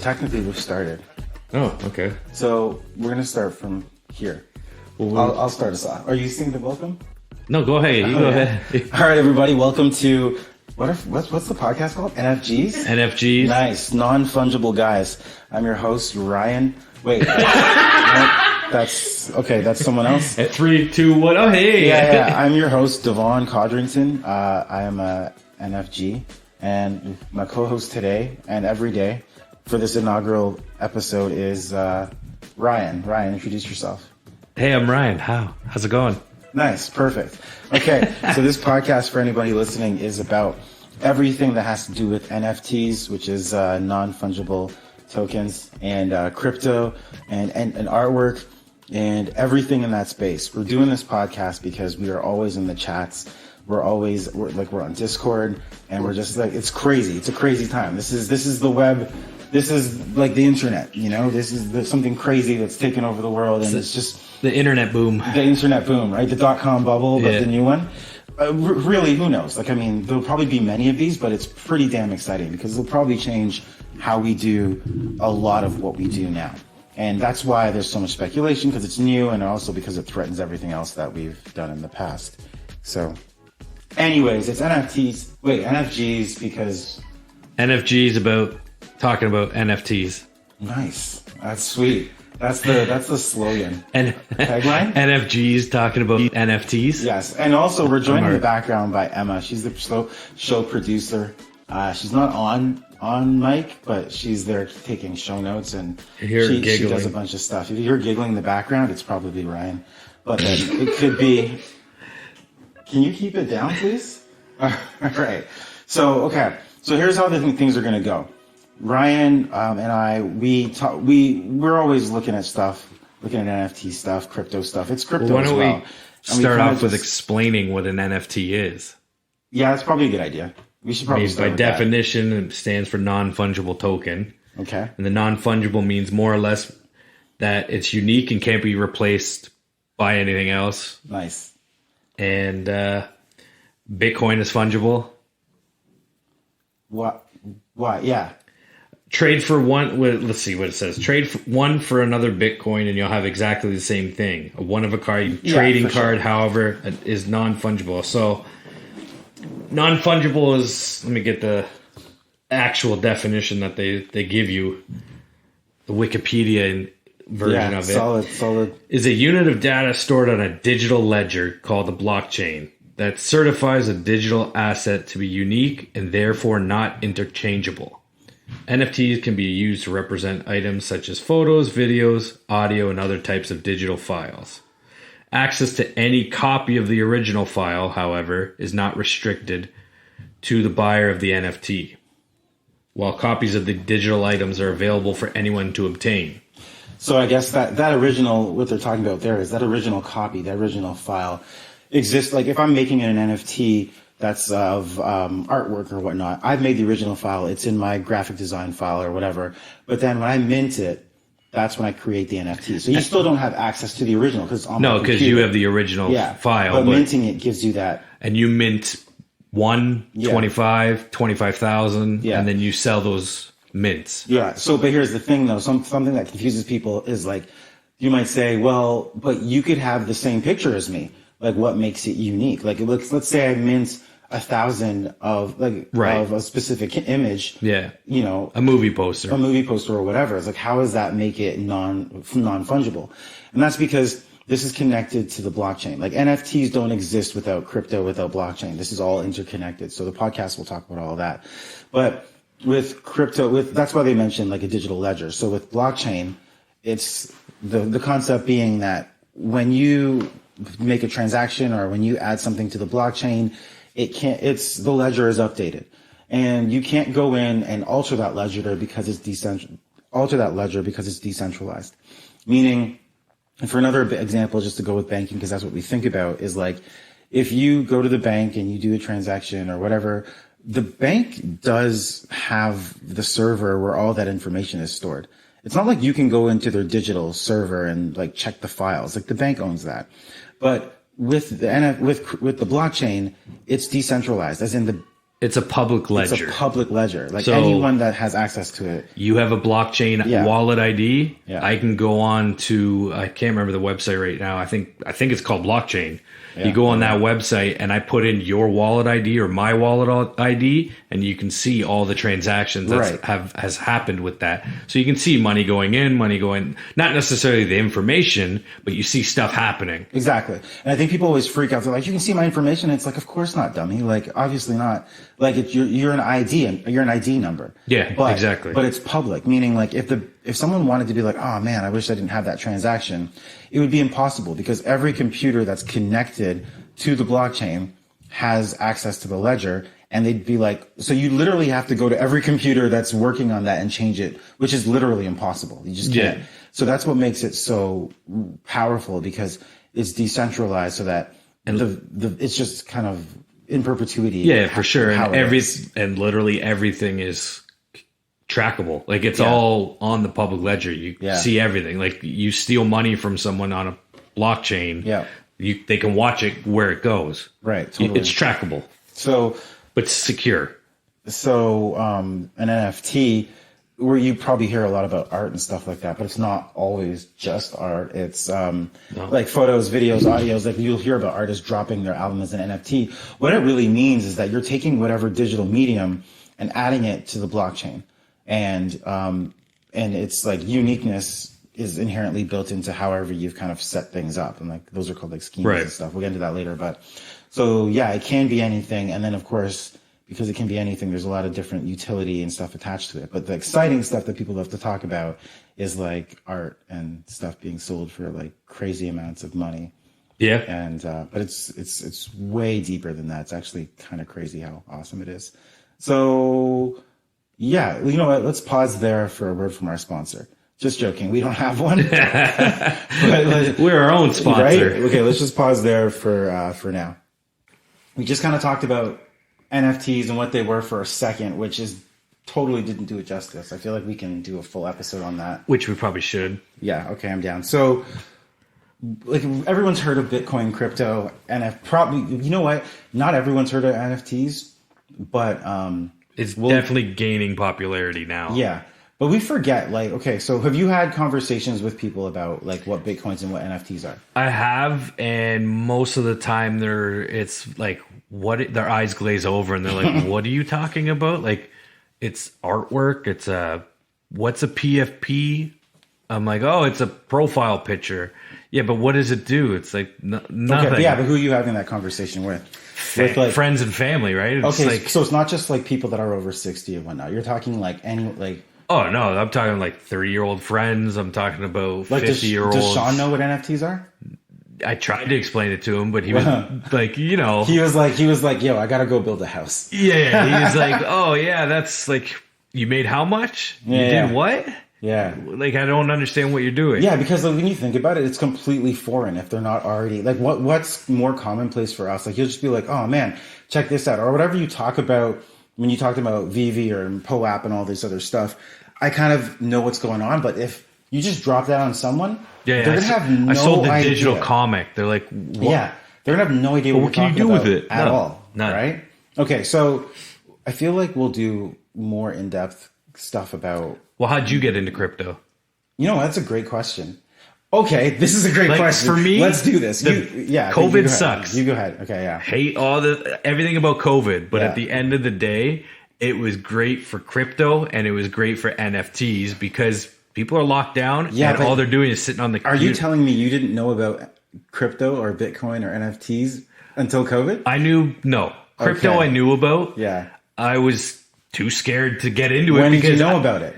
technically we've started. Oh, okay. So we're gonna start from here. Well, I'll start us off. Are you singing the welcome? No, go ahead. You go ahead. All right, everybody. Welcome to what's the podcast called? NFGs. NFGs. Nice. Non Fungible Guys. I'm your host, Ryan. Wait. That's okay. That's someone else. At 3, 2, 1. Oh, hey. Yeah. I'm your host, Devon Codrington. I am a NFG, and my co-host today and every day for this inaugural episode is Ryan. Ryan, introduce yourself. Hey, I'm Ryan. How's it going? Nice. Perfect. Okay. So this podcast, for anybody listening, is about everything that has to do with NFTs, which is non-fungible tokens, and crypto and artwork and everything in that space. We're doing this podcast because we are always in the chats. We're on Discord, and we're just like, it's crazy. It's a crazy time. This is the web. This is like the internet, you know. This is something crazy that's taken over the world, and it's just the internet boom. The internet boom, right? The .com bubble, but the new one. Really, who knows? Like, I mean, there'll probably be many of these, but it's pretty damn exciting because it'll probably change how we do a lot of what we do now. And that's why there's so much speculation, because it's new, and also because it threatens everything else that we've done in the past. So, anyways, it's NFGs because NFGs talking about NFTs. Nice. That's sweet. That's the slogan. And tagline? NFGs talking about NFTs. Yes. And also we're joined in the background by Emma. She's the show producer. She's not on mic, but she's there taking show notes, and she does a bunch of stuff. If you hear giggling in the background, it's probably Ryan. But it could be. Can you keep it down, please? All right. So here's how the things are going to go. Ryan and I, we're always looking at NFT stuff, crypto stuff. It's crypto as well. Why don't we start off with explaining what an NFT is? Yeah, that's probably a good idea. We should probably start with that. By definition, it stands for non-fungible token. Okay. And the non-fungible means more or less that it's unique and can't be replaced by anything else. Nice. And Bitcoin is fungible. What? Yeah. Trade for one. Let's see what it says. Trade one for another Bitcoin, and you'll have exactly the same thing. A one-of-a-kind trading card, however, is non-fungible. So, non-fungible is. Let me get the actual definition that they give you. The Wikipedia version of it. Solid. Is a unit of data stored on a digital ledger called the blockchain that certifies a digital asset to be unique and therefore not interchangeable. NFTs can be used to represent items such as photos, videos, audio, and other types of digital files. Access to any copy of the original file, however, is not restricted to the buyer of the NFT, while copies of the digital items are available for anyone to obtain. So I guess that original, what they're talking about there is that original copy, that original file exists. Like if I'm making an NFT that's of artwork or whatnot, I've made the original file. It's in my graphic design file or whatever. But then when I mint it, that's when I create the NFT. So you still don't have access to the original because because you have the original file. But minting it gives you that. And you mint 25,000, and then you sell those mints. Yeah. So, but here's the thing though. Something that confuses people is like, you might say, well, but you could have the same picture as me. Like, what makes it unique? Like, let's say I mint 1,000 of a specific image. Yeah. You know, a movie poster or whatever. It's like, how does that make it non-fungible? And that's because this is connected to the blockchain. Like NFTs don't exist without crypto, without blockchain. This is all interconnected. So the podcast will talk about all of that. But with crypto, that's why they mentioned like a digital ledger. So with blockchain, it's the concept being that when you make a transaction or when you add something to the blockchain, the ledger is updated, and you can't go in and alter that ledger because it's decentralized. Meaning, and for another example, just to go with banking, because that's what we think about, is like if you go to the bank and you do a transaction or whatever, the bank does have the server where all that information is stored. It's not like you can go into their digital server and like check the files. Like the bank owns that, but with the blockchain, it's decentralized, as in the It's a public ledger. It's a public ledger. Like So- anyone that has access to it. You have a blockchain Yeah. wallet ID. Yeah. I can go on to, I can't remember the website right now. I think it's called Blockchain. Yeah. You go on that website and I put in your wallet ID or my wallet ID, and you can see all the transactions that has happened with that. So you can see money going in, money going, not necessarily the information, but you see stuff happening. Exactly. And I think people always freak out. They're like, you can see my information. It's like, of course not, dummy. Like, obviously not. Like, you're an ID, and you're an ID number. Yeah, exactly. But it's public, meaning like if someone wanted to be like, oh man, I wish I didn't have that transaction, it would be impossible because every computer that's connected to the blockchain has access to the ledger. And they'd be like, so you literally have to go to every computer that's working on that and change it, which is literally impossible. You just can't. Yeah. So that's what makes it so powerful, because it's decentralized, so that it's just kind of in perpetuity. Yeah, for sure. And And literally everything is trackable. Like it's all on the public ledger. You see everything. Like you steal money from someone on a blockchain. Yeah. They can watch it where it goes. Right. Totally. It's trackable, So but secure. an NFT, where you probably hear a lot about art and stuff like that, but it's not always just art. It's like photos, videos, audios. Like you'll hear about artists dropping their album as an NFT. What it really means is that you're taking whatever digital medium and adding it to the blockchain, and it's like uniqueness is inherently built into however you've kind of set things up, and like those are called like schemas and stuff. We'll get into that later, but so yeah, it can be anything, and then of course, because it can be anything, there's a lot of different utility and stuff attached to it. But the exciting stuff that people love to talk about is like art and stuff being sold for like crazy amounts of money. Yeah. And but it's way deeper than that. It's actually kind of crazy how awesome it is. So yeah, you know what? Let's pause there for a word from our sponsor. Just joking. We don't have one. But, we're our own sponsor. Right? Okay, let's just pause there for now. We just kind of talked about NFTs and what they were for a second, which is totally didn't do it justice. I feel like we can do a full episode on that. Which we probably should. Yeah, okay, I'm down. So, like, everyone's heard of Bitcoin, crypto, and probably, you know what? Not everyone's heard of NFTs, but it's definitely gaining popularity now. Yeah, but we forget, like, okay, so have you had conversations with people about like what Bitcoins and what NFTs are? I have, and most of the time it's like their eyes glaze over and they're like, what are you talking about? Like, it's artwork. It's what's a PFP? I'm like, oh, it's a profile picture. Yeah, but what does it do? It's like nothing. Okay, yeah, but who are you having that conversation with? With like friends and family, right? It's okay, like, so it's not just like people that are over 60 and whatnot. You're talking like oh no, I'm talking like 30-year-old friends. I'm talking about like 50-year-olds. Does Sean know what NFTs are? I tried to explain it to him, but he was like, he was like, yo, I gotta go build a house. Yeah. He was like, oh yeah, that's like, you made how much? You did what? Yeah. Like, I don't understand what you're doing. Yeah, because like, when you think about it, it's completely foreign if they're not already like what's more commonplace for us. Like you'll just be like, oh man, check this out, or whatever you talk about when you talked about Veve or POAP and all this other stuff. I kind of know what's going on, but if you just drop that on someone, they're gonna have no idea. I sold the digital comic. They're like, what? Yeah, they're gonna have no idea what can you do with it at all. None. Right? Okay, so I feel like we'll do more in-depth stuff about. Well, how'd you get into crypto? You know, that's a great question. Okay, this is a great question. For me, let's do this. COVID sucks. You go ahead. Okay, yeah. Hate everything about COVID, but at the end of the day, it was great for crypto and it was great for NFTs because people are locked down and all they're doing is sitting on the computer. Are you telling me you didn't know about crypto or Bitcoin or NFTs until COVID? Crypto I knew about. Yeah. I was too scared to get into it. When did you know about it?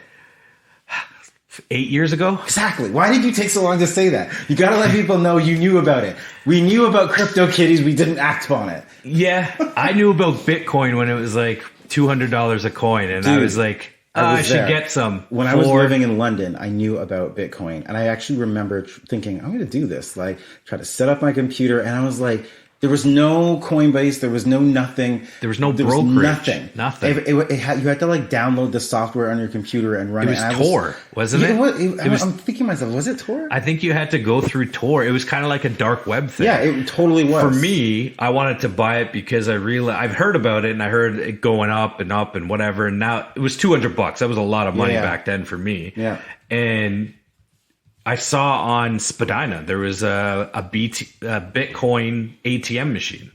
8 years ago. Exactly. Why did you take so long to say that? You got to let people know you knew about it. We knew about crypto kitties. We didn't act on it. Yeah. I knew about Bitcoin when it was like $200 a coin. And I was like, I should get some. When I was living in London, I knew about Bitcoin. And I actually remember thinking, I'm going to do this. Like, try to set up my computer. And I was like, There was no Coinbase. There was no nothing. There was no there brokerage. Was nothing. It had, you had to like download the software on your computer and run it. It was Tor, wasn't it? I'm thinking to myself, was it Tor? I think you had to go through Tor. It was kind of like a dark web thing. Yeah, it totally was. For me, I wanted to buy it because I've heard about it and I heard it going up and whatever. And now it was $200. That was a lot of money back then for me. Yeah. And I saw on Spadina there was a Bitcoin ATM machine.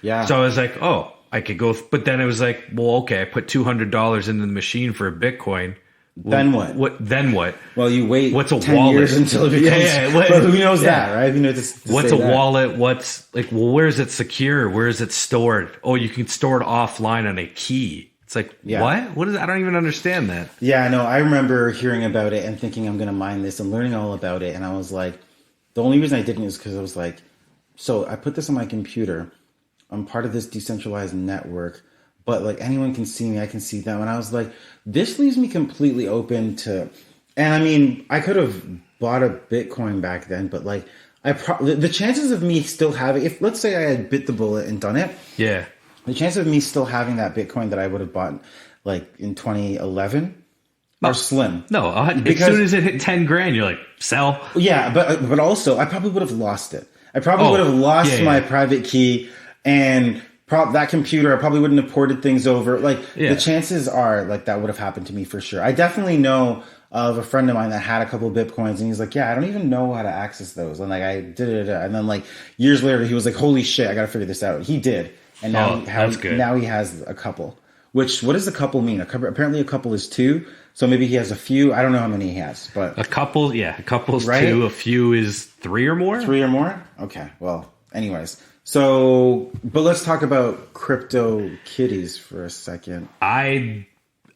Yeah. So I was like, oh, I could go. But then it was like, well, okay, I put $200 into the machine for a Bitcoin. Then what? Then what? Well, you wait. What's a 10 wallet? years until it becomes. But who knows that, right? You know, what's a wallet? What's like? Well, where is it secure? Where is it stored? Oh, you can store it offline on a key. It's like, what? What is? I don't even understand that. Yeah, no, I remember hearing about it and thinking I'm going to mine this and learning all about it. And I was like, the only reason I didn't is because I was like, so I put this on my computer. I'm part of this decentralized network, but like anyone can see me, I can see them. And I was like, this leaves me completely open to, and I mean, I could have bought a Bitcoin back then, but like the chances of me still having, if let's say I had bit the bullet and done it. Yeah. The chance of me still having that Bitcoin that I would have bought like in 2011 are slim. No, as soon as it hit 10 grand, you're like, sell. Yeah, but also I probably would have lost it. I probably would have lost my private key and that computer. I probably wouldn't have ported things over. Like the chances are like that would have happened to me for sure. I definitely know of a friend of mine that had a couple of Bitcoins and he's like, yeah, I don't even know how to access those. And like I did it. And then like years later, he was like, holy shit, I got to figure this out. He did. And now, now he has a couple. Which, what does a couple mean? Apparently a couple is two. So maybe he has a few. I don't know how many he has. But a couple is two. A few is three or more? Three or more? Okay. Well, anyways. So, but let's talk about crypto kitties for a second. I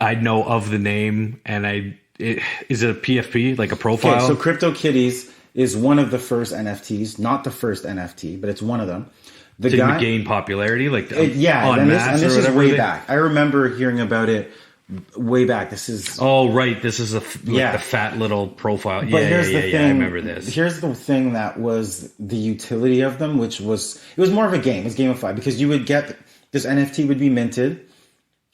know of the name, and is it a PFP, like a profile? Okay, so crypto kitties is one of the first NFTs. Not the first NFT, but it's one of them. The guy gain popularity, like and this is way back. I remember hearing about it way back. This is this is the fat little profile. But here's the thing, I remember this. Here's the thing that was the utility of them, which was it was more of a game. It was gamified because you would get this NFT would be minted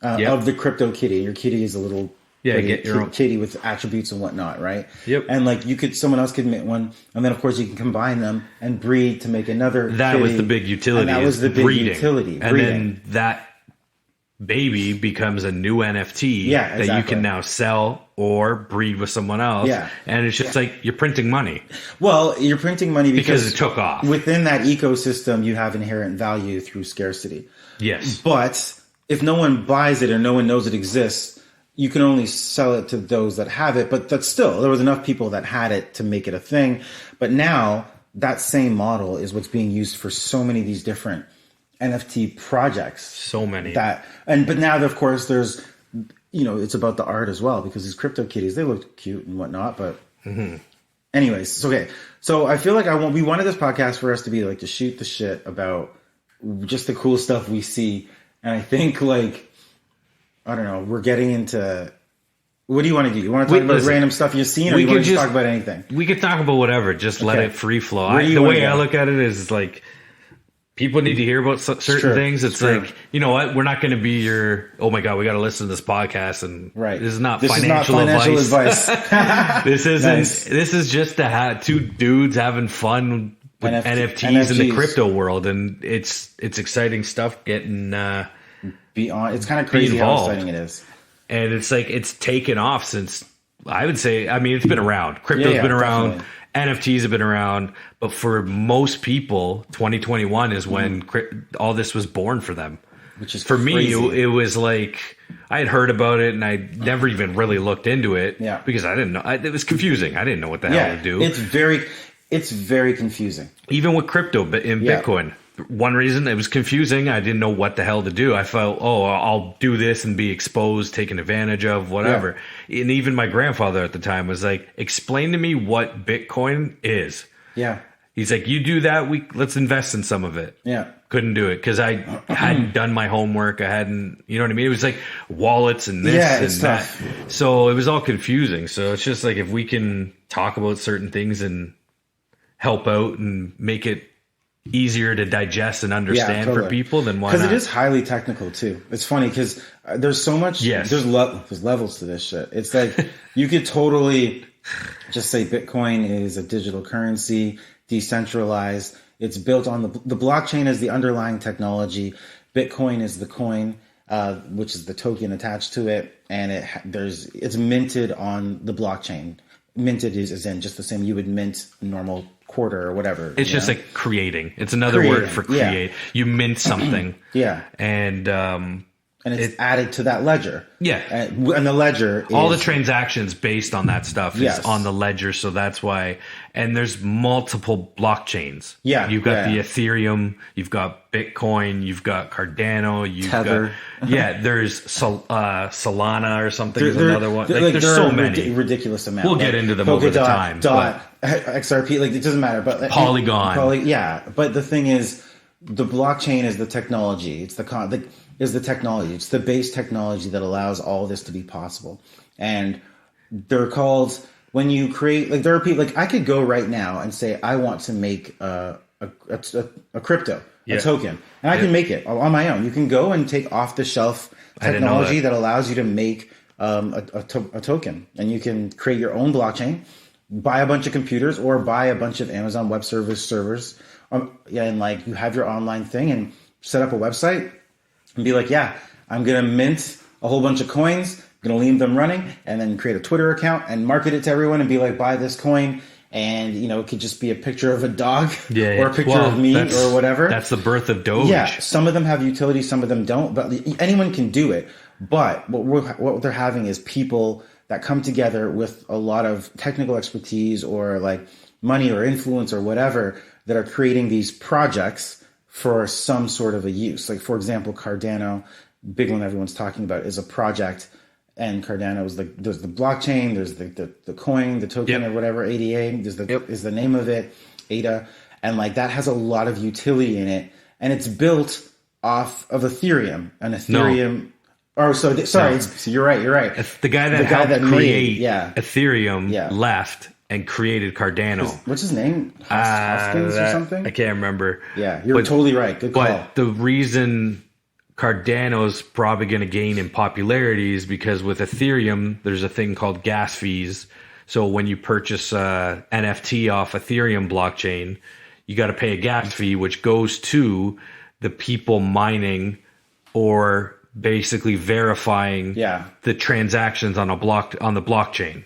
of the crypto kitty. Your kitty is a little get your own kitty with attributes and whatnot, right? Yep. And like someone else could mint one, and then of course you can combine them and breed to make another. That kitty, was the big utility. And that was the big utility. And then that baby becomes a new NFT that you can now sell or breed with someone else. Yeah. And it's just like you're printing money. Well, you're printing money because it took off. Within that ecosystem, you have inherent value through scarcity. Yes. But if no one buys it or no one knows it exists, you can only sell it to those that have it. But that's still, there was enough people that had it to make it a thing. But now that same model is what's being used for so many of these different NFT projects. So many. But now, of course, there's, it's about the art as well because these crypto kitties, they look cute and whatnot. But anyways, okay. So I feel like we wanted this podcast for us to be like to shoot the shit about just the cool stuff we see. And I think like, I don't know, we're getting into, what do you want to do? You want to talk about random stuff you've seen or you want to just talk about anything? We could talk about whatever. Just let it free flow. The way I look at it is like, people need to hear about certain things. It's like, you know what? We're not going to be your, oh my God, we got to listen to this podcast. And this is not financial advice. This isn't, this is just two dudes having fun with NFTs in the crypto world. And it's exciting stuff getting, beyond. It's kind of crazy how exciting it is. And it's like, it's taken off since, I would say, I mean, it's been around. Crypto's been around. Definitely. NFTs have been around, but for most people, 2021 is when all this was born for them. Which is for me, it was like I had heard about it and I never even really looked into it because I didn't know. It was confusing. I didn't know what the hell to do. It's very confusing. Even with crypto in Bitcoin. One reason it was confusing, I didn't know what the hell to do. I felt, I'll do this and be exposed, taken advantage of, whatever. Yeah. And even my grandfather at the time was like, explain to me what Bitcoin is. Yeah. He's like, you do that, let's invest in some of it. Yeah. Couldn't do it because I hadn't done my homework. I hadn't, you know what I mean? It was like wallets and this and that. Tough. So it was all confusing. So it's just like if we can talk about certain things and help out and make it easier to digest and understand totally. for people, then why not? Because it is highly technical too. It's funny because there's so much. Yes. There's levels to this shit. It's like you could totally just say Bitcoin is a digital currency, decentralized. It's built on the blockchain is the underlying technology. Bitcoin is the coin, which is the token attached to it, and it's minted on the blockchain. Minted is in just the same you would mint a normal quarter or whatever. It's just like creating. It's another word for create. Yeah. You mint something. Yeah. And it's added to that ledger. Yeah. And the ledger is... all the transactions based on that stuff is on the ledger. So that's why. And there's multiple blockchains. Yeah. You've got the Ethereum. You've got Bitcoin. You've got Cardano. You've Tether. got... there's Solana or something. There's another one. There's so many. Ridiculous amount. We'll get into them over the time. XRP. Like, it doesn't matter. But Polygon. But the thing is, the blockchain is the technology. It's the technology. It's the base technology that allows all this to be possible. And they're called, when you create, like, there are people, like, I could go right now and say, I want to make a crypto, a token, and I can make it on my own. You can go and take off the shelf technology that allows you to make a token, and you can create your own blockchain, buy a bunch of computers or buy a bunch of Amazon Web Service servers. And like, you have your online thing and set up a website and be like, I'm going to mint a whole bunch of coins, going to leave them running, and then create a Twitter account and market it to everyone and be like, buy this coin. And, it could just be a picture of a dog or a picture of me or whatever. That's the birth of Doge. Yeah. Some of them have utility, some of them don't, but anyone can do it. But what they're having is people that come together with a lot of technical expertise or like money or influence or whatever that are creating these projects for some sort of a use. Like, for example, Cardano, big one everyone's talking about, is a project. And Cardano is like, there's the blockchain, there's the coin, the token or whatever, ADA is the name of it, ADA. And like, that has a lot of utility in it. And it's built off of Ethereum. And Ethereum... So you're right. The guy that helped create Ethereum left and created Cardano. What's his name? Hoskins or something? I can't remember. Yeah, you're totally right. Good call. But the reason Cardano's probably going to gain in popularity is because with Ethereum, there's a thing called gas fees. So when you purchase a NFT off Ethereum blockchain, you got to pay a gas fee, which goes to the people mining or basically verifying the transactions on the blockchain.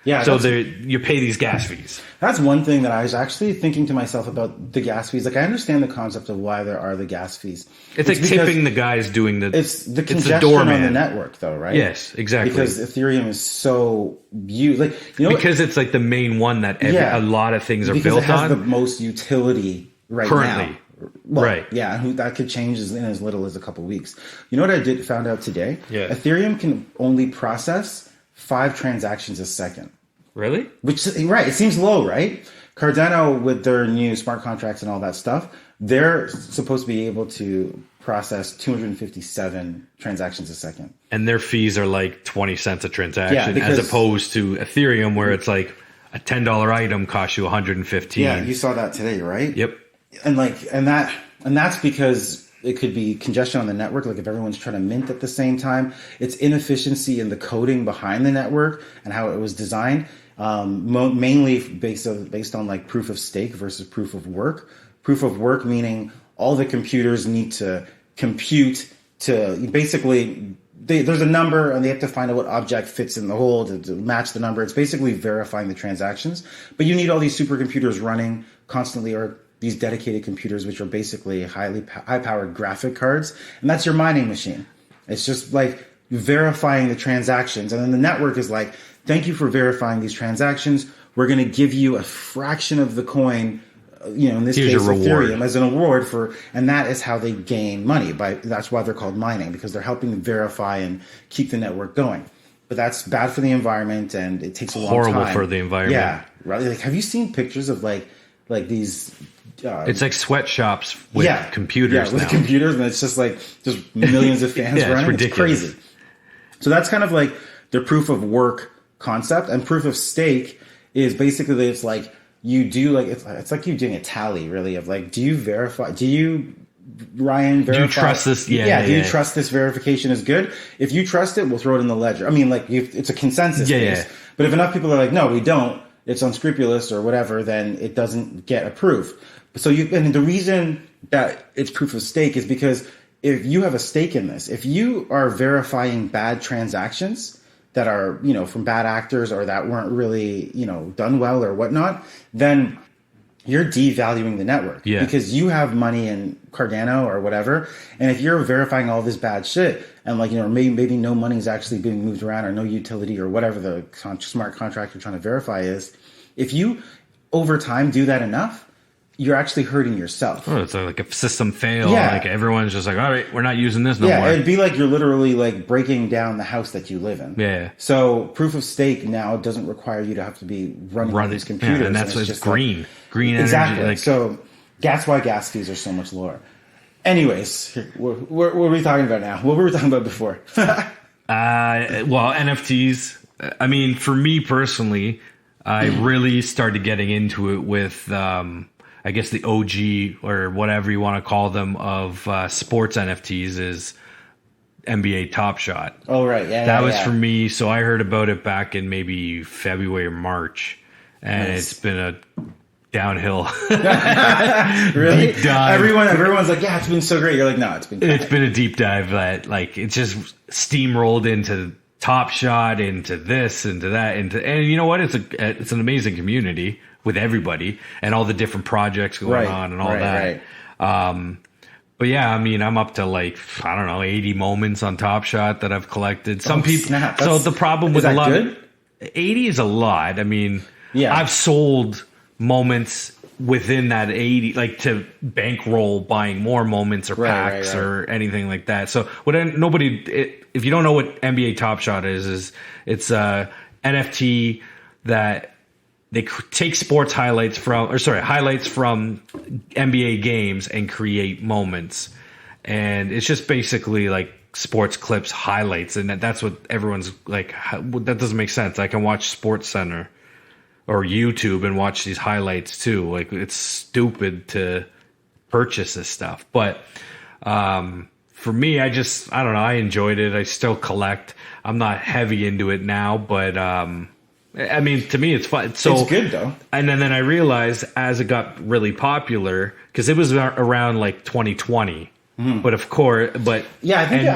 Yeah. So you pay these gas fees. That's one thing that I was actually thinking to myself about the gas fees. Like, I understand the concept of why there are the gas fees. It's like tipping the guys doing the... It's the congestion on the network, though, right? Yes, exactly. Because Ethereum is so... because it's like the main one that a lot of things are built on. Because it has the most utility currently. Now. Well, right. Yeah, that could change in as little as a couple of weeks. You know what I found out today? Yeah. Ethereum can only process 5 transactions a second. Really? It seems low, right? Cardano, with their new smart contracts and all that stuff, they're supposed to be able to process 257 transactions a second. And their fees are like 20 cents a transaction, as opposed to Ethereum, where it's like a $10 item costs you 115. Yeah, you saw that today, right? Yep. And that's because it could be congestion on the network. Like, if everyone's trying to mint at the same time, it's inefficiency in the coding behind the network and how it was designed. Mainly based on like proof of stake versus proof of work. Proof of work meaning all the computers need to compute to basically there's a number and they have to find out what object fits in the hole to match the number. It's basically verifying the transactions, but you need all these supercomputers running constantly, or these dedicated computers, which are basically high-powered graphic cards, and that's your mining machine. It's just like verifying the transactions, and then the network is like, thank you for verifying these transactions. We're going to give you a fraction of the coin, in this case Ethereum, as an award and that is how they gain money. That's why they're called mining, because they're helping verify and keep the network going. But that's bad for the environment, and it takes a long time. Horrible for the environment. Yeah, right. Like, have you seen pictures of like these? It's like sweatshops with computers. Yeah, with computers, and it's just like just millions of fans running. It's ridiculous. It's crazy. So that's kind of like the proof of work concept, and proof of stake is basically it's like you do like, it's like you doing a tally really of like, Ryan, verify? Do you trust this? Yeah. Do you trust this verification is good? If you trust it, we'll throw it in the ledger. I mean, like it's a consensus base. Yeah. But if enough people are like, no, we don't, it's unscrupulous or whatever, then it doesn't get approved. So and the reason that it's proof of stake is because if you have a stake in this, if you are verifying bad transactions that are, you know, from bad actors or that weren't really, you know, done well or whatnot, then you're devaluing the network because you have money in Cardano or whatever. And if you're verifying all this bad shit and like, you know, maybe no money is actually being moved around or no utility or whatever the smart contract you're trying to verify is, if you over time do that enough, you're actually hurting yourself. Oh, it's like a system fail. Yeah. Like everyone's just like, all right, we're not using this no more. Yeah, it'd be like you're literally like breaking down the house that you live in. Yeah. So proof of stake now doesn't require you to have to be running these computers. Yeah, and that's what's green. Like, green energy. Exactly. Like, so that's why gas fees are so much lower. Anyways, what are we talking about now? What were we talking about before? Well, NFTs. I mean, for me personally, I really started getting into it with... I guess the OG or whatever you want to call them of sports NFTs is NBA Top Shot. Oh, right. Yeah. That was for me. So I heard about it back in maybe February or March. And It's been a downhill. Really? Deep dive. Everyone's like, yeah, it's been so great. You're like, no, it's been a deep dive that like it's just steamrolled into Top Shot, into this, into that, and you know what? It's an amazing community with everybody and all the different projects going on and all that. Right. But yeah, I mean, I'm up to like, I don't know, 80 moments on Top Shot that I've collected. Some people. So the problem with a lot of 80 is a lot. I mean, I've sold moments within that 80, like to bankroll buying more moments or packs or anything like that. So if you don't know what NBA Top Shot is it's a NFT that they take sports highlights from NBA games and create moments. And it's just basically like sports clips highlights. And that's what everyone's like, that doesn't make sense. I can watch Sports Center or YouTube and watch these highlights too. Like it's stupid to purchase this stuff. But, for me, I don't know. I enjoyed it. I still collect. I'm not heavy into it now, but, I mean, to me, it's fun. So it's good though. And then I realized as it got really popular, because it was around like 2020. But of course, I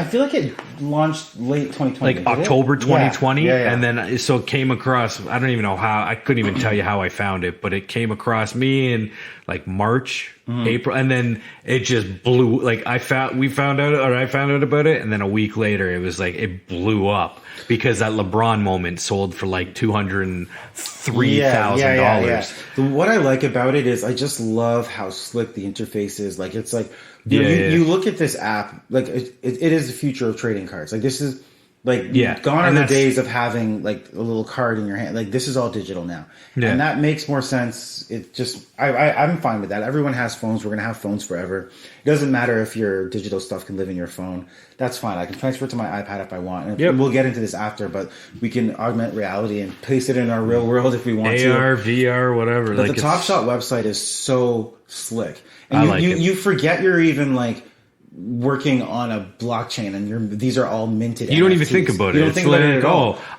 feel like it launched late 2020, like October 2020, yeah. And then so it came across. I don't even know how. I couldn't even tell you how I found it, but it came across me in like March, April, and then it just blew. Like I found out about it, and then a week later, it was like it blew up because that LeBron moment sold for like $203,000. What I like about it is I just love how slick the interface is. Like it's like. You look at this app, like it is the future of trading cards. Like this is like gone are the days of having like a little card in your hand. Like this is all digital now, and that makes more sense. It just I'm fine with that. Everyone has phones. We're gonna have phones forever. It doesn't matter if your digital stuff can live in your phone. That's fine. I can transfer it to my iPad if I want. And we'll get into this after, but we can augment reality and paste it in our real world if we want to. AR, VR, whatever. But like the Top Shot website is so slick. And you forget you're even like working on a blockchain and these are all minted. You don't even think about it. It's like,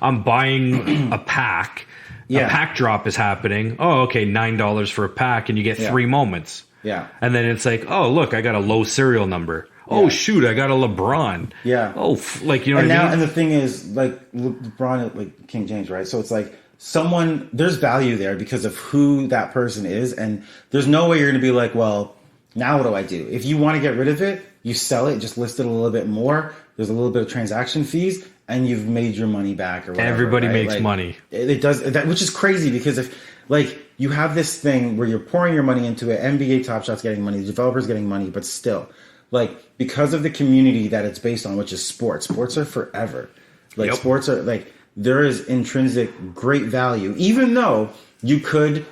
I'm buying a pack. A pack drop is happening. Oh, okay, $9 for a pack and you get 3 moments. Yeah. And then it's like, oh, look, I got a low serial number. Oh, shoot, I got a LeBron. Yeah. Oh, like, you know what I mean? And the thing is, like, LeBron, like King James, right? So it's like, there's value there because of who that person is. And there's no way you're going to be like, well, now what do I do? If you want to get rid of it, you sell it, just list it a little bit more. There's a little bit of transaction fees, and you've made your money back or whatever. Everybody makes money. It does that, which is crazy because if like you have this thing where you're pouring your money into it, NBA Top Shot's getting money, the developer's getting money, but still, like because of the community that it's based on, which is sports. Sports are forever. Like sports are like there is intrinsic great value, even though you could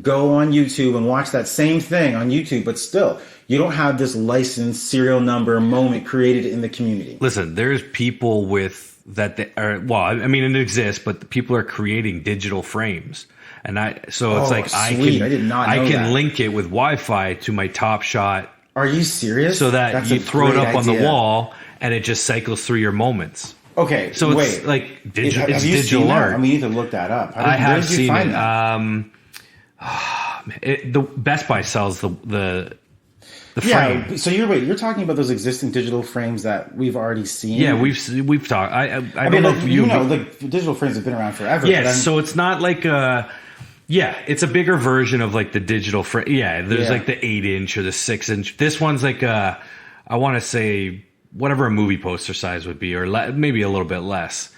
go on YouTube and watch that same thing on YouTube, but still, you don't have this licensed serial number moment created in the community. Listen, there's people with that. Well, I mean, it exists, but people are creating digital frames. And so it's like sweet. I did not know I can that. link it with Wi-Fi to my Top Shot. Are you serious? So that That's you a throw it great up on the idea. wall and it just cycles through your moments. Okay, So wait. it's like Have it's you digital seen art. that? I mean, you need to look that up. I have where did you seen find it. that? The Best Buy sells the Yeah, frame. so you're talking about those existing digital frames that we've already seen. Yeah, we've talked. I don't mean, know like, if you know, the digital frames have been around forever. Yes, but so it's not like it's a bigger version of like the digital frame. Yeah, there's like the 8-inch or the 6-inch. This one's like I want to say whatever a movie poster size would be, or maybe a little bit less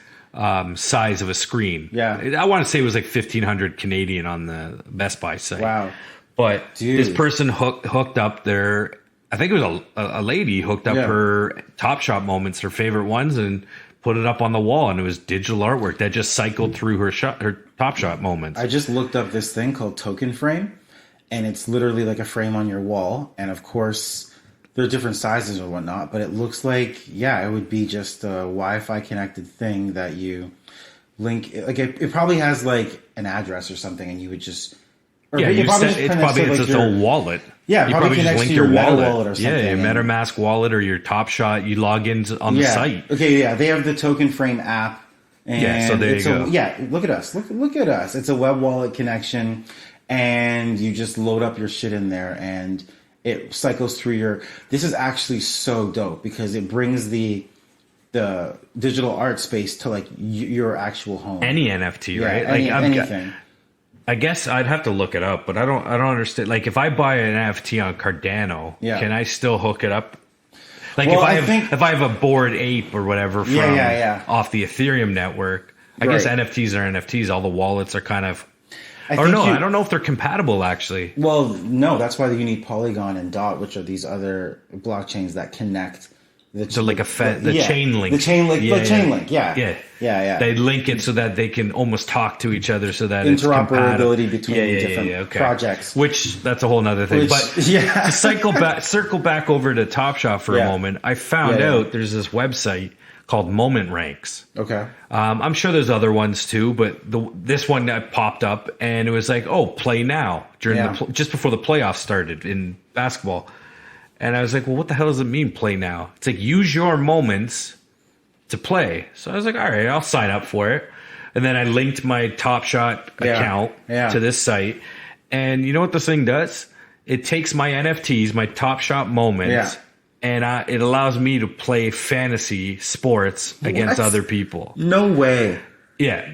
size of a screen. Yeah, I want to say it was like 1,500 Canadian on the Best Buy site. Wow. But Dude. this person hooked up their, I think it was a lady hooked up her Top Shot moments, her favorite ones, and put it up on the wall, and it was digital artwork that just cycled through her Top Shot moments. I just looked up this thing called token frame, and it's literally like a frame on your wall. And of course, there are different sizes or whatnot, but it looks like, it would be just a Wi-Fi connected thing that you link. Like it probably has like an address or something, and you would just... It's probably its own wallet. Yeah, you probably connects to your Meta wallet or something. Yeah, your MetaMask wallet or your Top Shot. You log in on the site. Okay, yeah, they have the Token Frame app. And so there you go. Yeah, look at us. Look at us. It's a web wallet connection, and you just load up your shit in there, and it cycles through your... This is actually so dope because it brings the digital art space to like your actual home. Any NFT, right? Anything. I guess I'd have to look it up, but I don't understand. Like, if I buy an NFT on Cardano, can I still hook it up? Like, if I have a Bored Ape or whatever from off the Ethereum network, I guess NFTs are NFTs. All the wallets are kind of. I don't know if they're compatible actually. Well, no, that's why you need Polygon and Dot, which are these other blockchains that connect. The chain link. The chain link. Yeah. They link it so that they can almost talk to each other, so that interoperability between different projects. Which that's a whole nother thing. But to circle back over to Top Shot for a moment, I found out there's this website called Moment Ranks. Okay. I'm sure there's other ones too, but this one that popped up and it was like, play now during just before the playoffs started in basketball. And I was like, well, what the hell does it mean, play now? It's like, use your moments to play. So I was like, all right, I'll sign up for it. And then I linked my Top Shot account to this site. And you know what this thing does? It takes my NFTs, my Top Shot moments, and it allows me to play fantasy sports against other people. No way. Yeah.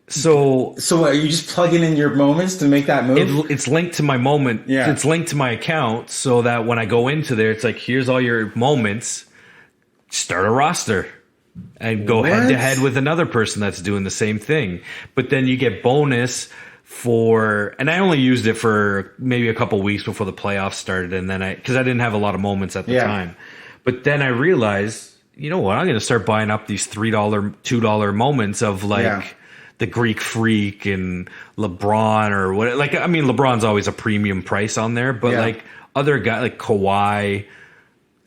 So are you just plugging in your moments to make that move? It's linked to my moment. Yeah. It's linked to my account so that when I go into there, it's like, here's all your moments. Start a roster and go head to head with another person that's doing the same thing. But then you get bonus and I only used it for maybe a couple weeks before the playoffs started. And then because I didn't have a lot of moments at the time. But then I realized, you know what? I'm going to start buying up these $3, $2 moments of like, the Greek Freak and LeBron or what? Like, I mean, LeBron's always a premium price on there, but like other guys like Kawhi,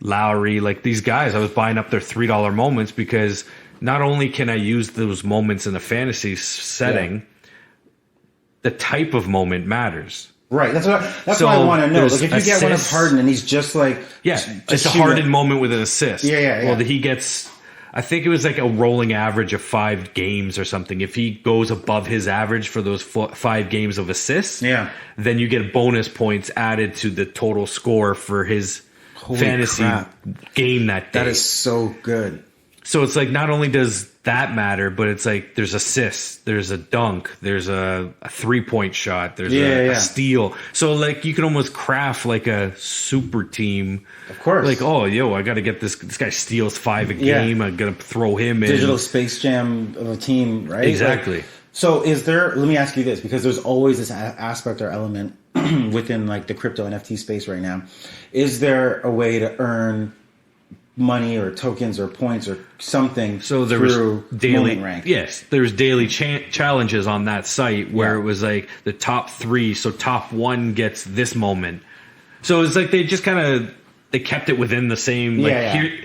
Lowry, like these guys, I was buying up their $3 moments because not only can I use those moments in a fantasy setting, the type of moment matters. Right. That's what I want to know. Like, if you get one of Harden and he's just like, it's a Harden moment with an assist. Yeah. Well, he gets. I think it was like a rolling average of 5 games or something. If he goes above his average for those 5 games of assists, then you get bonus points added to the total score for his fantasy game that day. That is so good. So it's like, not only does that matter, but it's like there's assists, there's a dunk, there's a 3-point shot, there's a steal. So like you can almost craft like a super team. Of course. Like, I got to get this guy steals 5 a game. I'm going to throw him in. Digital Space Jam of a team, right? Exactly. Like, so let me ask you this, because there's always this aspect or element within like the crypto NFT space right now. Is there a way to earn money or tokens or points or something through daily rank? Yes, there's daily challenges on that site where it was like the top 3, so top 1 gets this moment. So it's like they just kind of kept it within the same here.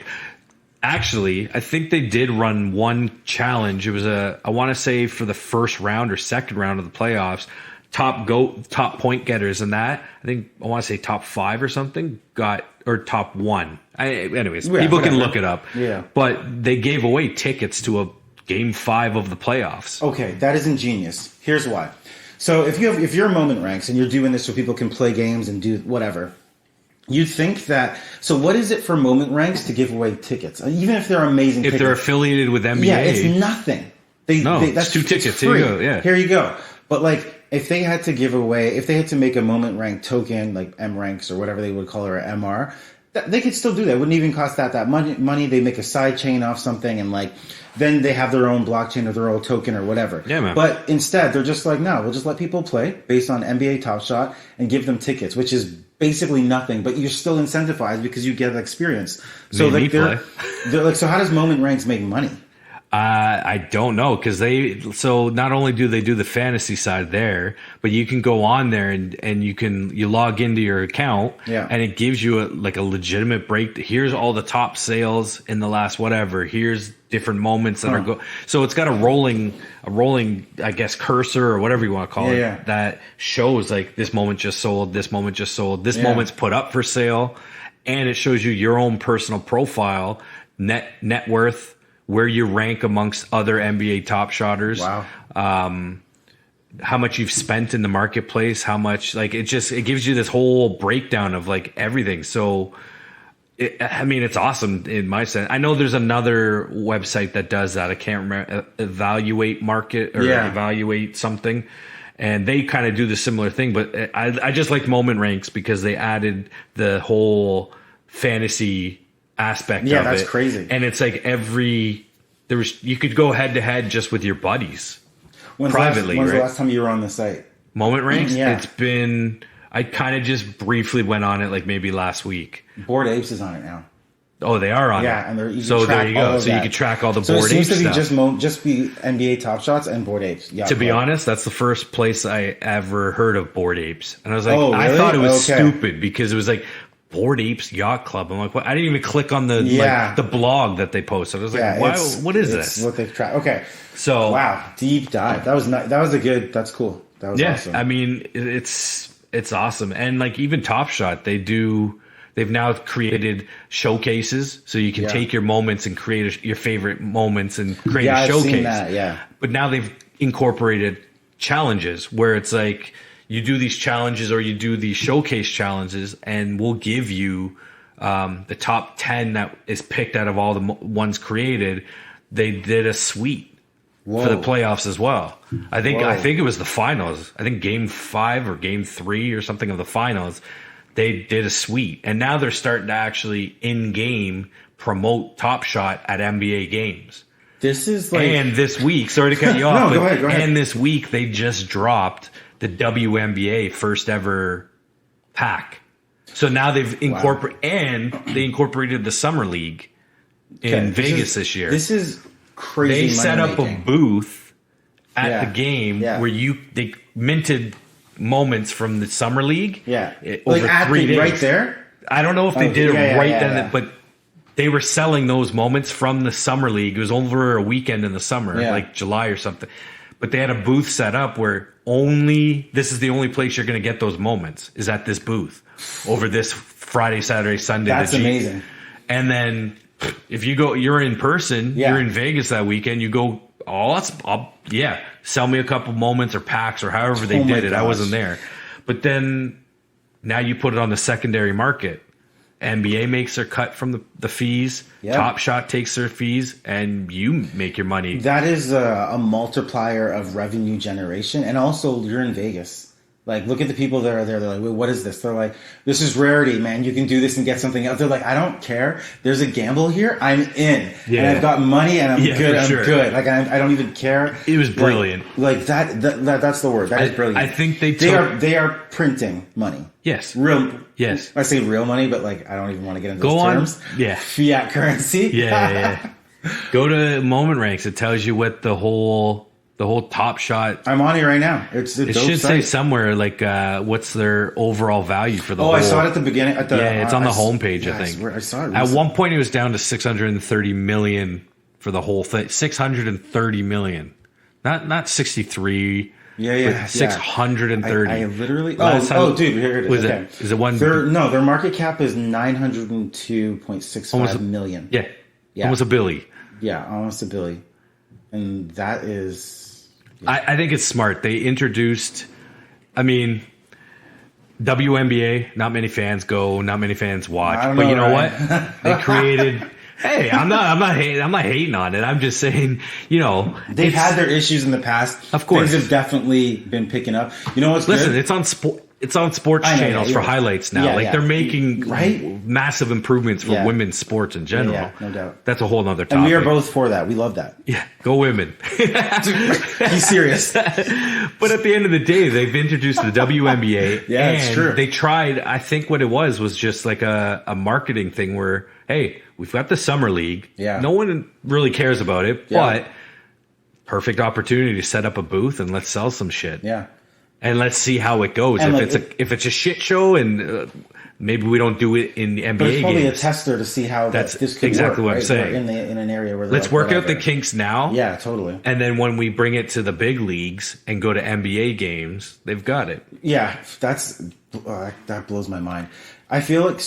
Actually, I think they did run one challenge. It was I want to say for the first round or second round of the playoffs, top point getters and that. I think I want to say top 5 or something or top 1. Anyways, people can look it up. Yeah. But they gave away tickets to a game 5 of the playoffs. Okay, that is ingenious. Here's why. So if you're Moment Ranks and you're doing this so people can play games and do whatever, you'd think that. So what is it for Moment Ranks to give away tickets, even if they're amazing? If tickets, they're affiliated with NBA, yeah, it's nothing. That's 2 tickets. Free. Here you go. Yeah, here you go. But like, if they had to make a Moment Rank token, like M Ranks or whatever they would call it, or MR, they could still do that. It wouldn't even cost that money. They make a side chain off something, and like, then they have their own blockchain or their own token or whatever. Yeah, man. But instead, they're just like, no, we'll just let people play based on NBA Top Shot and give them tickets, which is basically nothing, but you're still incentivized because you get the experience. So like, they're like, so how does Moment Ranks make money? I don't know, because so not only do they do the fantasy side there, but you can go on there and you log into your account, and it gives you a legitimate break. Here's all the top sales in the last whatever. Here's different moments that so it's got a rolling, I guess, cursor or whatever you want to call it, that shows like this moment just sold, this moment just sold, this moment's put up for sale, and it shows you your own personal profile, net worth, where you rank amongst other NBA top shotters. Wow. How much you've spent in the marketplace, how much, like, it gives you this whole breakdown of like everything. So, it's awesome in my sense. I know there's another website that does that. I can't remember, Evaluate Market or Evaluate something. And they kind of do the similar thing, but I just like Moment Ranks because they added the whole fantasy aspect of it. Yeah, that's crazy. And it's like you could go head to head just with your buddies privately. When's the last time you were on the site? Moment Ranks? Yeah. I kind of just briefly went on it like maybe last week. Bored Apes is on it now. Oh, they are on it. Yeah, and there you go. So you can track all the Bored Apes stuff. So it seems to be just be NBA Top Shots and Bored Apes. Yeah, to be honest, that's the first place I ever heard of Bored Apes. And I was like, oh, really? I thought it was stupid because it was like, Bored Apes Yacht Club. I'm like, what? I didn't even click on the blog that they posted. I was like, what is this? What they've tried. Okay. So wow, deep dive. That was that's cool. That was awesome. I mean, it's awesome. And like even Top Shot, they've now created showcases, so you can take your moments and create your favorite moments and create a showcase. I've seen that, But now they've incorporated challenges where it's like, you do these challenges or you do these showcase challenges, and we'll give you the top 10 that is picked out of all the ones created. They did a suite for the playoffs as well. I think it was the finals. I think game 5 or game 3 or something of the finals, they did a suite. And now they're starting to actually in-game promote Top Shot at NBA games. This is like... And this week, sorry to cut you off, go ahead. And this week they just dropped the WNBA first ever pack. So now they've incorporated the Summer League in Vegas this year. This is crazy. They set up a booth at the game where they minted moments from the Summer League. Yeah. Over 3 days. Right there? I don't know if they did it then, but they were selling those moments from the Summer League. It was over a weekend in the summer, like July or something. But they had a booth set up where this is the only place you're going to get those moments is at this booth over this Friday, Saturday, Sunday. That's amazing. And then if you're in person, you're in Vegas that weekend, you go, sell me a couple moments or packs or however they did it. I wasn't there. But then now you put it on the secondary market. NBA makes their cut from the fees. Yep. Top Shot takes their fees, and you make your money. That is a multiplier of revenue generation. And also, you're in Vegas. Like, look at the people that are there. They're like, wait, what is this? They're like, this is rarity, man. You can do this and get something else. They're like, I don't care. There's a gamble here. I'm in. Yeah. And I've got money and I'm good. I'm good. Like, I don't even care. It was brilliant. Like that's the word. That is brilliant. I think they are printing money. Yes. Real. Yes. I say real money, but like, I don't even want to get into those terms. Yeah. Fiat currency. Yeah. Go to Moment Ranks. It tells you what the whole Top Shot. I'm on it right now. It should say somewhere like what's their overall value for the whole. I saw it at the beginning. It's on the homepage. I think I saw it recently. At one point it was down to 630 million for the whole thing. 630 million, not 63 Yeah. 630. I literally. Last time- Dude, here it is. Was Okay. is it one? Their market cap is 902.65 million. Yeah. Yeah. Almost a billy. Yeah, almost a billion. And that is. I think it's smart. They introduced, I mean, WNBA, not many fans go, not many fans watch. I don't But know, you know right? what? They created. Hey, I'm not hating on it. I'm just saying, They've had their issues in the past. Of course. Things have definitely been picking up. You know what's Listen, good? it's on sports channels for highlights now. Yeah, they're making massive improvements for women's sports in general. Yeah, no doubt. That's a whole nother topic. And we are both for that. We love that. Yeah, go women. He's serious. But at the end of the day, they've introduced the WNBA. Yeah, and it's true. They tried, I think what it was just like a marketing thing where, hey, we've got the summer league. Yeah. No one really cares about it, but perfect opportunity to set up a booth and let's sell some shit. Yeah. And let's see how it goes. And If it's a shit show and maybe we don't do it in the NBA But it's probably games. a tester to see how That's this could exactly work, what I'm right? saying. We're in an area where Let's work out the kinks now. Yeah, totally. And then when we bring it to the big leagues and go to NBA games, they've got it. Yeah, that blows my mind. I feel like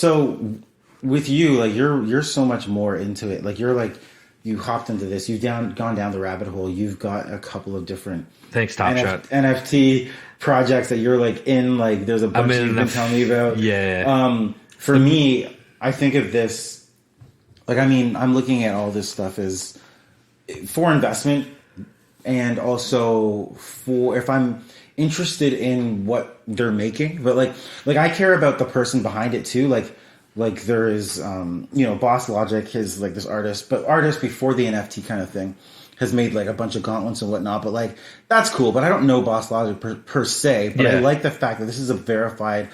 with you, like you're so much more into it. Like you hopped into this. You've gone down the rabbit hole. You've got a couple of different Thanks, Top Shot. NFT projects that you're like in. Like there's a bunch you've been telling me about. Yeah. For me, I think of this. Like I'm looking at all this stuff as for investment, and also for if I'm interested in what they're making. But like I care about the person behind it too. Like there is, Boss Logic is like this artist, but artist before the NFT kind of thing has made like a bunch of gauntlets and whatnot. But like, that's cool. But I don't know Boss Logic per se, but I like the fact that this is a verified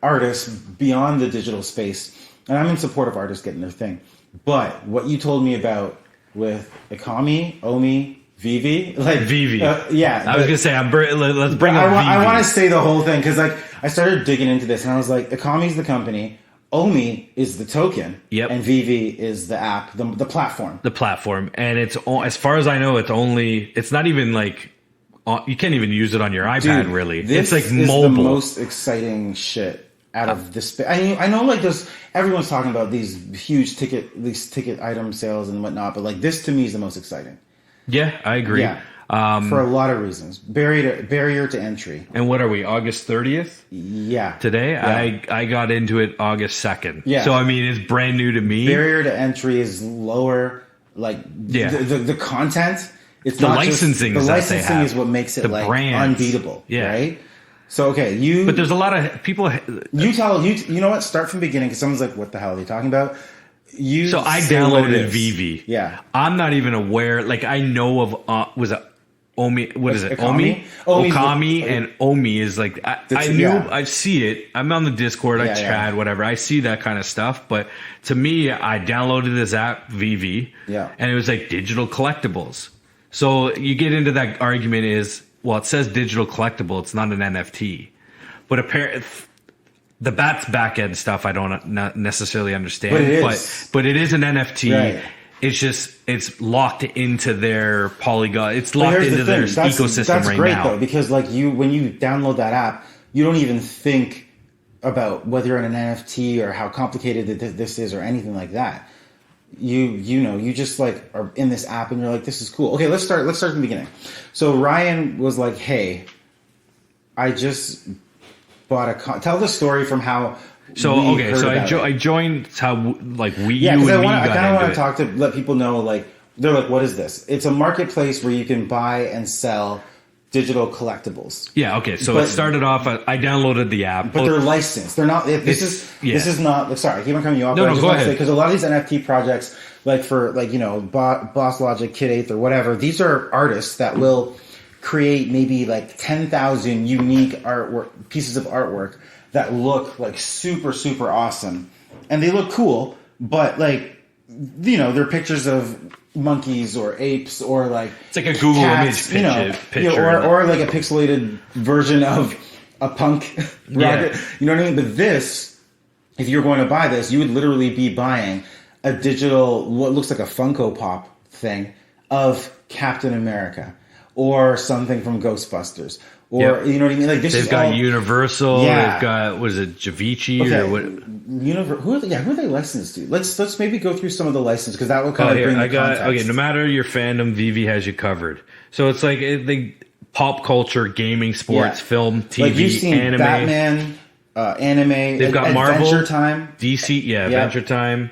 artist beyond the digital space. And I'm in support of artists getting their thing. But what you told me about with Ecomi, Omi, Veve, like Veve. yeah. I was gonna say, let's bring up I Veve. want to say the whole thing because like I started digging into this and I was like, Ecomi's the company, Omi is the token, and Veve is the app, the platform. The platform, and it's as far as I know, it's not even like you can't even use it on your iPad. Dude, really, this it's like is mobile. the most exciting shit out of this. I know, like everyone's talking about these huge ticket item sales and whatnot, but like this to me is the most exciting. Yeah, I agree. Yeah. For a lot of reasons. Barrier to entry. And what are we, August 30th? Yeah. Today? Yeah. I got into it August 2nd. Yeah. So, I mean, it's brand new to me. Barrier to entry is lower. Like, the content, it's the not licensing just... The that they licensing have. is what makes it, the like, brands. unbeatable. Yeah. Right? So, okay, But there's a lot of people... You know what? Start from the beginning, because someone's like, what the hell are they talking about? So, I downloaded Veve. Yeah. I'm not even aware... Like, I know of... was it... Omi, what is it? Ecomi? Okami and Omi is like I see it. I'm on the Discord, I chat, whatever. I see that kind of stuff. But to me, I downloaded this app, Veve, and it was like digital collectibles. So you get into that argument is, well, it says digital collectible, it's not an NFT. But apparently the back end stuff I don't necessarily understand. But it is an NFT. Right. It's locked into their Polygon. It's locked into their ecosystem that's right great, now. Though, because like when you download that app, you don't even think about whether you're in an NFT or how complicated this is or anything like that. You just like are in this app and you're like, this is cool. Okay, let's start from the beginning. So Ryan was like, hey, I just bought tell the story from how. So I joined how like you and me I got kind of want into to talk to let people know like they're like, what is this? It's a marketplace where you can buy and sell digital collectibles. Yeah, okay. So it started off. I downloaded the app, but they're licensed. They're not. This is not. Sorry, I keep on cutting you off. No, go ahead. Because a lot of these NFT projects, like for Boss Logic, Kid 8th, or whatever, these are artists that will create maybe like 10,000 unique pieces of artwork that look like super, super awesome. And they look cool, but like, they're pictures of monkeys or apes or like... It's like a Google cats, image picture. Or like a pixelated version of a punk rocket. You know what I mean? But this, if you're going to buy this, you would literally be buying a digital, what looks like a Funko Pop thing of Captain America or something from Ghostbusters or you know what I mean? Like this they've is got all, Universal. Yeah. They've got was it Javici okay. or what? Who are they licensed to? Let's maybe go through some of the licenses because that will kind of bring the context. Okay, no matter your fandom, Veve has you covered. So it's like the pop culture, gaming, sports, film, TV, like you've seen anime. Batman, anime. They've got Adventure Marvel, Time, DC, Adventure Time,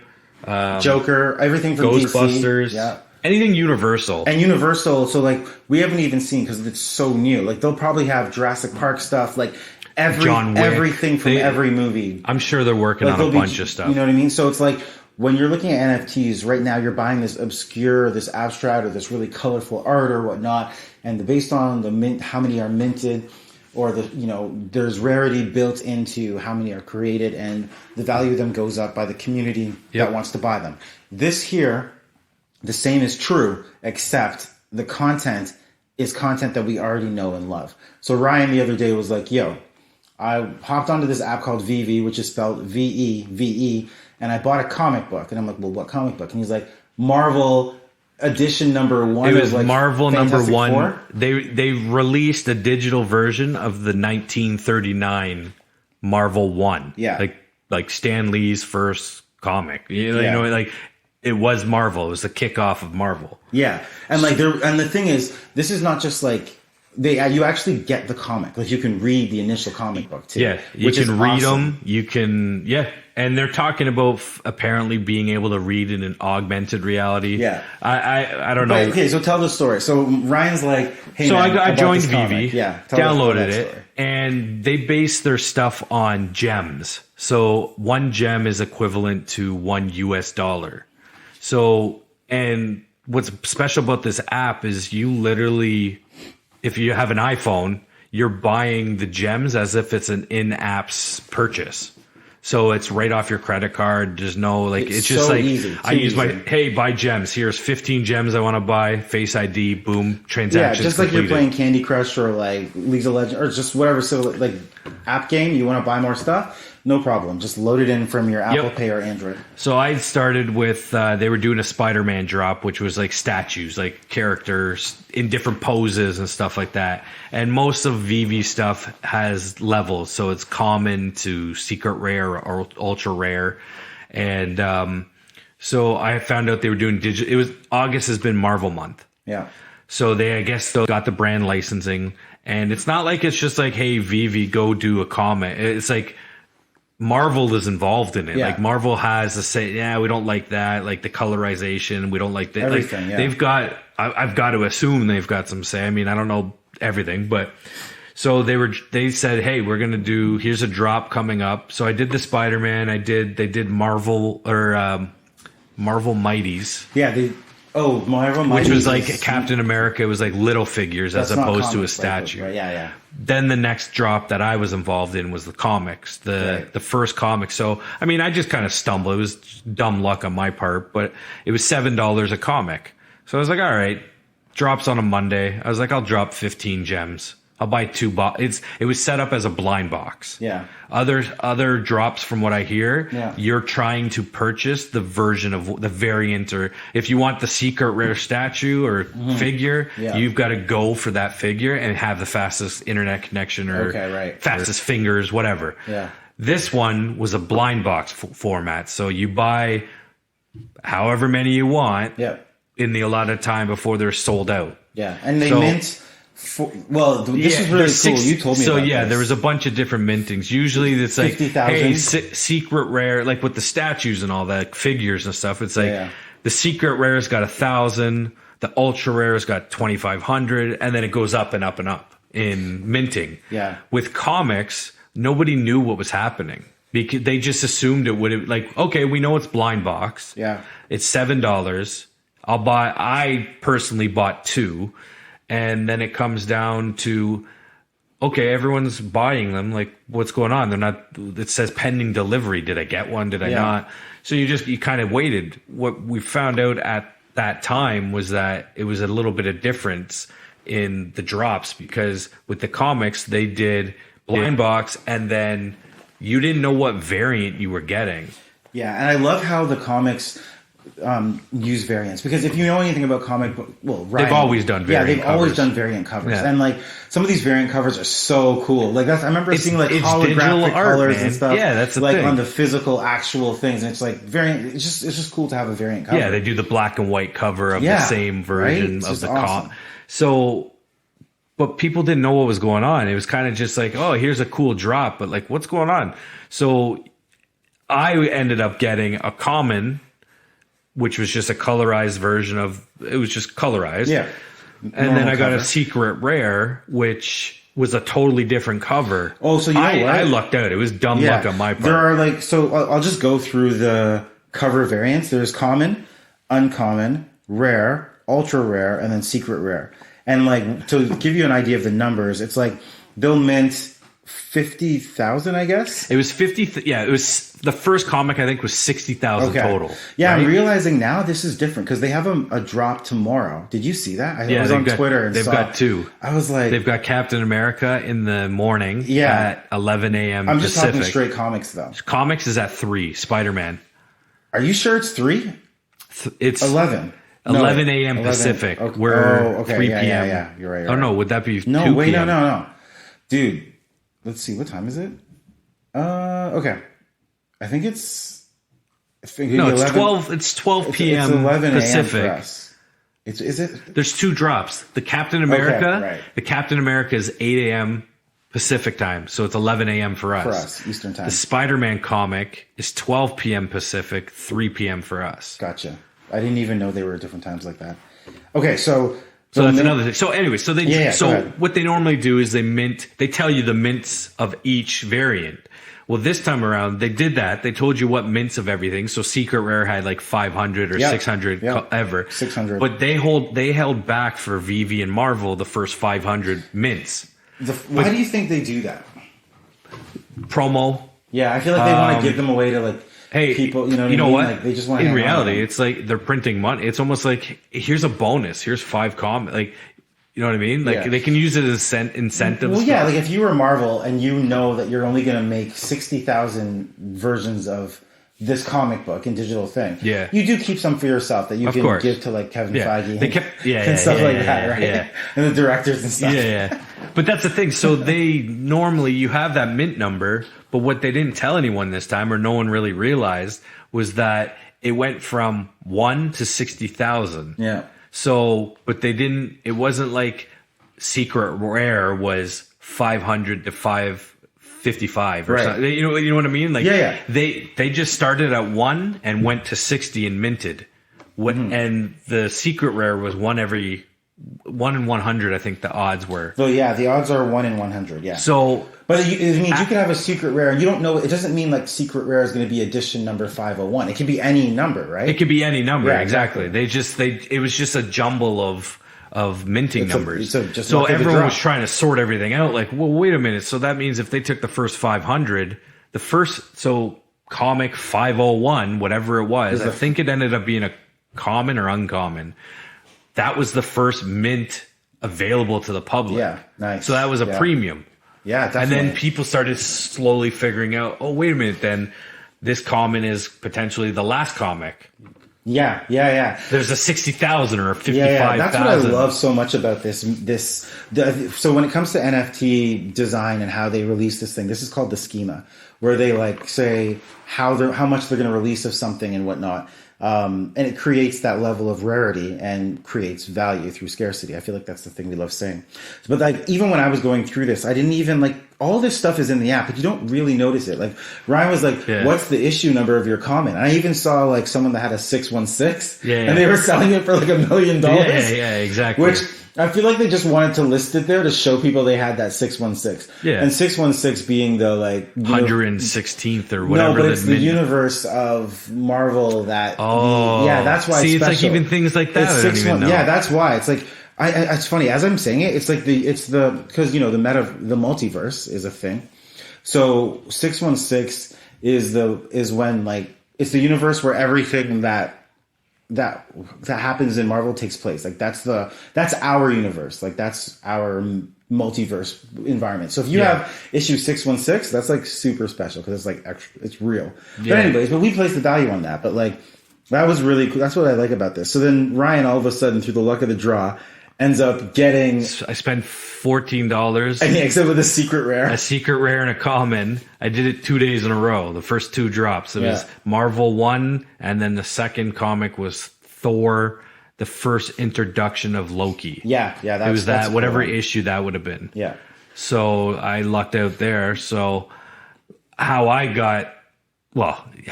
Joker, everything from Ghostbusters, DC. anything Universal. And Universal, so like we haven't even seen because it's so new. Like they'll probably have Jurassic Park stuff, like everything from every movie. I'm sure they're working on a bunch of stuff. You know what I mean? So it's like when you're looking at NFTs right now, you're buying this obscure, this abstract, or this really colorful art or whatnot, and based on the mint, how many are minted, or there's rarity built into how many are created, and the value of them goes up by the community that wants to buy them. This here. The same is true, except the content is content that we already know and love. So Ryan the other day was like, yo, I hopped onto this app called Veve, which is spelled Veve, and I bought a comic book. And I'm like, well, what comic book? And he's like, Marvel edition number 1. It was like Marvel Fantastic number 1. Four. They released a digital version of the 1939 Marvel 1. Yeah. Like Stan Lee's first comic. You know, like it was Marvel. It was the kickoff of Marvel. Yeah, and like and the thing is, this is not just like you actually get the comic. Like you can read the initial comic book too. Yeah, you can read them. You can and they're talking about apparently being able to read in an augmented reality. Yeah, I don't know. But, okay, so tell the story. So Ryan's like, hey, so man, I joined Veve. Yeah, downloaded it, and they base their stuff on gems. So one gem is equivalent to $1. So, and what's special about this app is you literally, if you have an iPhone, you're buying the gems as if it's an in-app purchase. So it's right off your credit card. There's no it's just so like easy. I use buy gems. Here's 15 gems I want to buy. Face ID, boom, transaction. Yeah, just like you're playing Candy Crush or like League of Legends or just whatever. So like app game, you want to buy more stuff. No problem. Just load it in from your Apple Pay or Android. So I started with, they were doing a Spider-Man drop, which was like statues, like characters in different poses and stuff like that. And most of Veve stuff has levels. So it's common to secret rare or ultra rare. And so I found out they were doing digital. August has been Marvel month. Yeah. So they, I guess, got the brand licensing. And it's not like it's just like, hey, Veve, go do a comic. It's like, Marvel is involved in it. Yeah. Like Marvel has to say, we don't like that. Like the colorization, we don't like that. Everything, like, they've got, I've got to assume they've got some say. I mean, I don't know everything, but so they said, hey, we're going to here's a drop coming up. So I did the Spider-Man. They did Marvel or Marvel Mighties. Yeah. Marvel Mighties. Which was like Captain America. It was like little figures as opposed to a statue. Right? Yeah. Then the next drop that I was involved in was the comics, the first comic. So, I mean, I just kind of stumbled. It was dumb luck on my part, but it was $7 a comic. So I was like, all right, drops on a Monday. I was like, I'll drop 15 gems. I'll buy 2 it was set up as a blind box. Yeah. Other drops from what I hear, you're trying to purchase the version of the variant, or if you want the secret rare statue or figure, you've got to go for that figure and have the fastest internet connection or fastest fingers, whatever. Yeah. This one was a blind box format. So you buy however many you want in the allotted time before they're sold out. Yeah. And they mint. This is really cool. You told me about this. There was a bunch of different mintings. Usually it's like, 50,000. hey, secret rare, like with the statues and all that, figures and stuff. It's like the secret rare's got 1,000, the ultra rare's got 2,500, and then it goes up and up and up in minting. Yeah. With comics, nobody knew what was happening. Because they just assumed it would, like, okay, we know it's blind box. Yeah. It's $7. I personally bought 2. And then it comes down to, okay, everyone's buying them. Like, what's going on? They're not, it says pending delivery. Did I get one? Did I not? So you kind of waited. What we found out at that time was that it was a little bit of difference in the drops, because with the comics, they did blind box and then you didn't know what variant you were getting. Yeah. And I love how the comics, use variants, because if you know anything about comic book, well, Ryan, They've always done variant they've covers. always done variant covers, Yeah. and like some of these variant covers are so cool. Like I remember seeing like it's digital holographic art, colors man. and stuff. Yeah, that's the like thing. on the physical actual things, and it's like variant. It's just cool to have a variant cover. Yeah, they do the black and white cover of Yeah, the same version right? It's of just the awesome. So, but people didn't know what was going on. It was kind of just like, oh, here's a cool drop, but like, what's going on? So I ended up getting a common, which was just a colorized version of, it was just colorized. Yeah. And then I got cover. a secret rare, which was a totally different cover. Oh, so you know what? I lucked out. It was dumb luck on my part. There are like, so I'll just go through the cover variants. There's common, uncommon, rare, ultra rare, and then secret rare. And like, to give you an idea of the numbers, it's like they'll mint 50,000, I guess. It was 50. Yeah, it was the first comic, I think, was 60,000 total. Yeah, right? I'm realizing now this is different because they have a drop tomorrow. Did you see that? I was they've on got- Twitter and they've saw. got two. I was like, They've got Captain America in the morning Yeah. at 11 a.m. I'm just Pacific. talking straight comics though. Comics is at 3. Spider-Man. Are you sure it's 3? It's 11. 11 a.m. Pacific. Okay. We're 3 yeah, p.m. Yeah, you're right. Oh, no. Would that be 2 No, wait, p.m.? no. Dude, let's see. What time is it? Okay. I think it's... No, it's 12. It's 12 p.m. It's 11 Pacific. a.m. for us. Is it? There's 2 drops. The Captain America. right. The Captain America is 8 a.m. Pacific time, so it's 11 a.m. for us. For us, Eastern time. The Spider-Man comic is 12 p.m. Pacific, 3 p.m. for us. Gotcha. I didn't even know they were at different times like that. Okay, so that's another thing. So anyway, so they Yeah, go so ahead. what they normally do is they tell you the mints of each variant. Well, this time around they did that. They told you what mints of everything. So Secret Rare had like 500 or 600 ever. 600. But they held back for Veve and Marvel the first 500 mints. Why do you think they do that? Promo. Yeah, I feel like they want to give them away to like people. You know what I mean? what? Like they just want. In reality, it's like they're printing money. It's almost like here's a bonus. Here's 5 like. You know what I mean? Like they can use it as incentives. Well, yeah. Like if you were Marvel and you know that you're only going to make 60,000 versions of this comic book and digital thing, you do keep some for yourself that you can give to like Kevin Feige and stuff like that, right? Yeah. And the directors and stuff. Yeah. But that's the thing. So they normally you have that mint number, but what they didn't tell anyone this time, or no one really realized, was that it went from 1 to 60,000. Yeah. So, but they didn't. It wasn't like Secret Rare was 500 to 555 or something. You know what I mean? Like, they just started at 1 and went to 60 and minted. And the Secret Rare was 1 in 100. I think the odds were. So yeah, the odds are 1 in 100. Yeah. So, but it means you could have a secret rare, and you don't know. It doesn't mean like secret rare is going to be edition number 501. It can be any number, right? It could be any number. Yeah, exactly. It was just a jumble of minting numbers. So everyone was trying to sort everything out. Like, well, wait a minute. So that means if they took the first 500, so comic 501, whatever it was, I think it ended up being a common or uncommon. That was the first mint available to the public. Yeah, nice. So that was a premium. Yeah, definitely. And then people started slowly figuring out, oh, wait a minute, then this common is potentially the last comic. Yeah. There's a 60,000 or a 55,000. Yeah, that's what I love so much about this. So when it comes to NFT design and how they release this thing, this is called the schema, where they like say how much they're going to release of something and whatnot. And it creates that level of rarity and creates value through scarcity. I feel like that's the thing we love saying. But like, even when I was going through this, I didn't even like, all this stuff is in the app, but you don't really notice it. Like Ryan was like, what's the issue number of your comment? And I even saw like someone that had a 616 and they were selling it for like $1 million. Yeah, exactly. Which I feel like they just wanted to list it there to show people they had that 616. Yeah. And 616 being the like 116th or whatever. No, but it's the universe of Marvel that. That's why. See, it's like even things like that. I don't even know. Yeah, that's why it's like. It's funny as I'm saying it. It's like because the multiverse is a thing. So 616 is when like it's the universe where everything that happens in Marvel takes place. Like that's our universe. Like that's our multiverse environment. So if you have issue 616, that's like super special because it's like extra, it's real. But anyways, we place the value on that. But like That was really cool. That's what I like about this. So then Ryan, all of a sudden, through the luck of the draw, ends up getting... I spent $14. Except with a secret rare. A secret rare and a common. I did it 2 days in a row. The first 2 drops. It was Marvel 1, and then the second comic was Thor, the first introduction of Loki. Yeah. It was that, whatever issue that would have been. Yeah. So I lucked out there. So how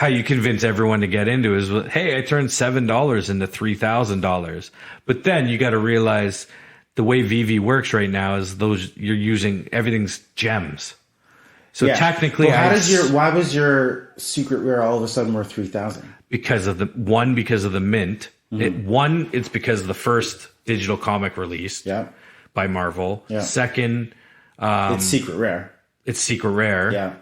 you convince everyone to get into is, hey, I turned $7 into $3,000. But then you got to realize the way Veve works right now is you're using everything's gems. So technically, why was your secret rare all of a sudden worth 3,000? Because of the mint. It's because of the first digital comic released by Marvel. Yeah. Second, it's secret rare. Yeah.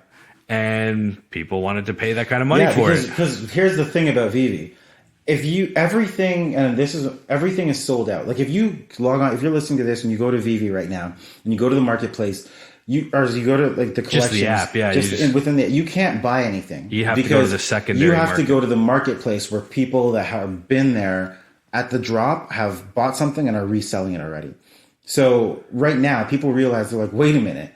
And people wanted to pay that kind of money for it. Because here's the thing about Veve. Everything is sold out. Like if you log on, if you're listening to this and you go to Veve right now and you go to the marketplace, you go to like the collections, just the app, you can't buy anything. You have to go to the secondary. You have to go to the marketplace where people that have been there at the drop have bought something and are reselling it already. So right now, people realize they're like, wait a minute.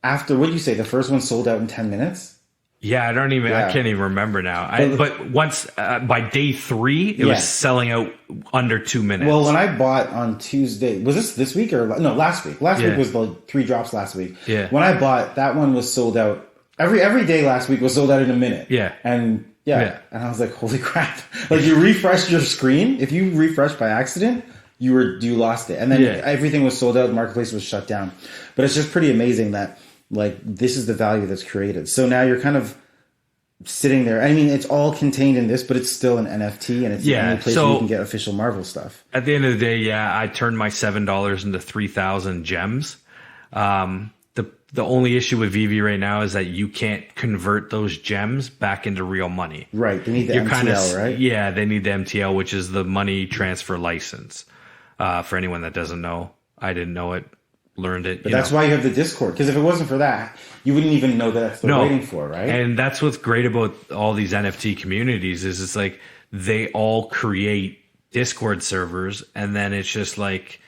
After, what did you say? The first one sold out in 10 minutes? Yeah, I can't even remember now. But once, by day 3, it was selling out under 2 minutes. Well, when I bought on Tuesday, was this week or, no, last week. Last week was the 3 drops last week. Yeah. When I bought, that one was sold out. Every day last week was sold out in a minute. Yeah. And and I was like, holy crap. Like you refreshed your screen. If you refreshed by accident, you lost it. And then everything was sold out. The marketplace was shut down. But it's just pretty amazing that, like, this is the value that's created. So now you're kind of sitting there. I mean, it's all contained in this, but it's still an NFT, and it's the only place where you can get official Marvel stuff. At the end of the day, I turned my $7 into 3,000 gems. The only issue with Veve right now is that you can't convert those gems back into real money. Right. They need the MTL, right? Yeah, they need the MTL, which is the money transfer license. For anyone that doesn't know, I didn't know it. Learned it. But that's why you have the Discord. Because if it wasn't for that, you wouldn't even know that that's what they're waiting for, right? And that's what's great about all these NFT communities is it's like they all create Discord servers, and then it's just like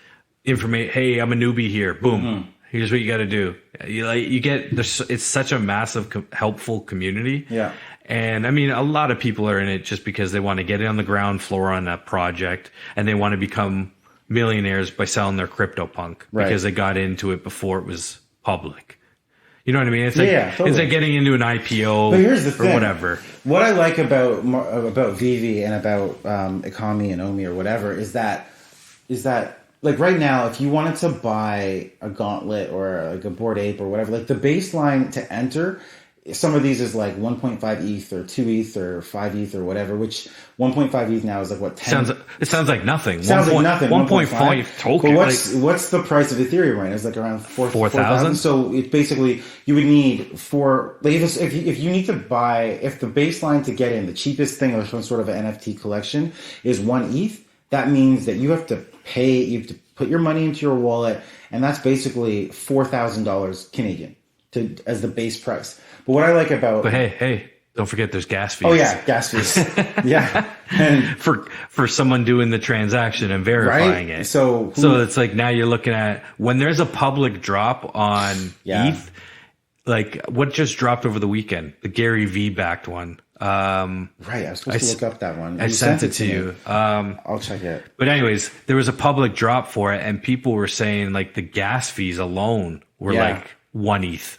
information. Hey, I'm a newbie here. Boom. Mm-hmm. Here's what you got to do. It's such a massive, helpful community. Yeah. And I mean, a lot of people are in it just because they want to get it on the ground floor on a project, and they want to become millionaires by selling their CryptoPunk because they got into it before it was public. You know what I mean? It's like totally. It's like getting into an IPO or whatever. What I like about Veve and about Ecomi and Omi or whatever is that like right now, if you wanted to buy a gauntlet or like a Bored Ape or whatever, like the baseline to enter, some of these is like 1.5 ETH or 2 ETH or 5 ETH or whatever, which 1.5 ETH now is like what, 10? It sounds like nothing. Sounds like nothing. 1.5 token. But what's the price of Ethereum right now? It's like around 4,000. So it basically, you would need if you need to buy, if the baseline to get in, the cheapest thing or some sort of an NFT collection is 1 ETH, that means that you have to put your money into your wallet, and that's basically $4,000 Canadian as the base price. But what I like about... But hey, don't forget there's gas fees. Oh yeah, gas fees. Yeah. And for someone doing the transaction and verifying it. So it's like now you're looking at when there's a public drop on ETH, like what just dropped over the weekend, the Gary V backed one. I was supposed to look up that one. I sent it to you. I'll check it. But anyways, there was a public drop for it, and people were saying like the gas fees alone were like 1 ETH.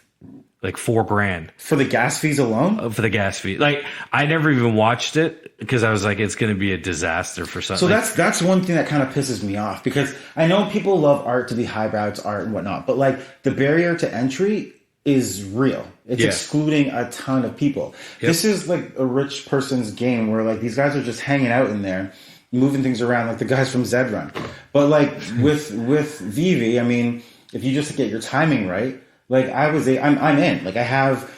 Like $4,000 for the gas fees alone. For the gas fee, like I never even watched it because I was like, it's going to be a disaster for something. So that's one thing that kind of pisses me off because I know people love art to be highbrow, it's art and whatnot, but like the barrier to entry is real. It's excluding a ton of people. Yep. This is like a rich person's game where like these guys are just hanging out in there, moving things around like the guys from Zed Run. But like with Veve, I mean, if you just get your timing right. Like I'm in. Like I have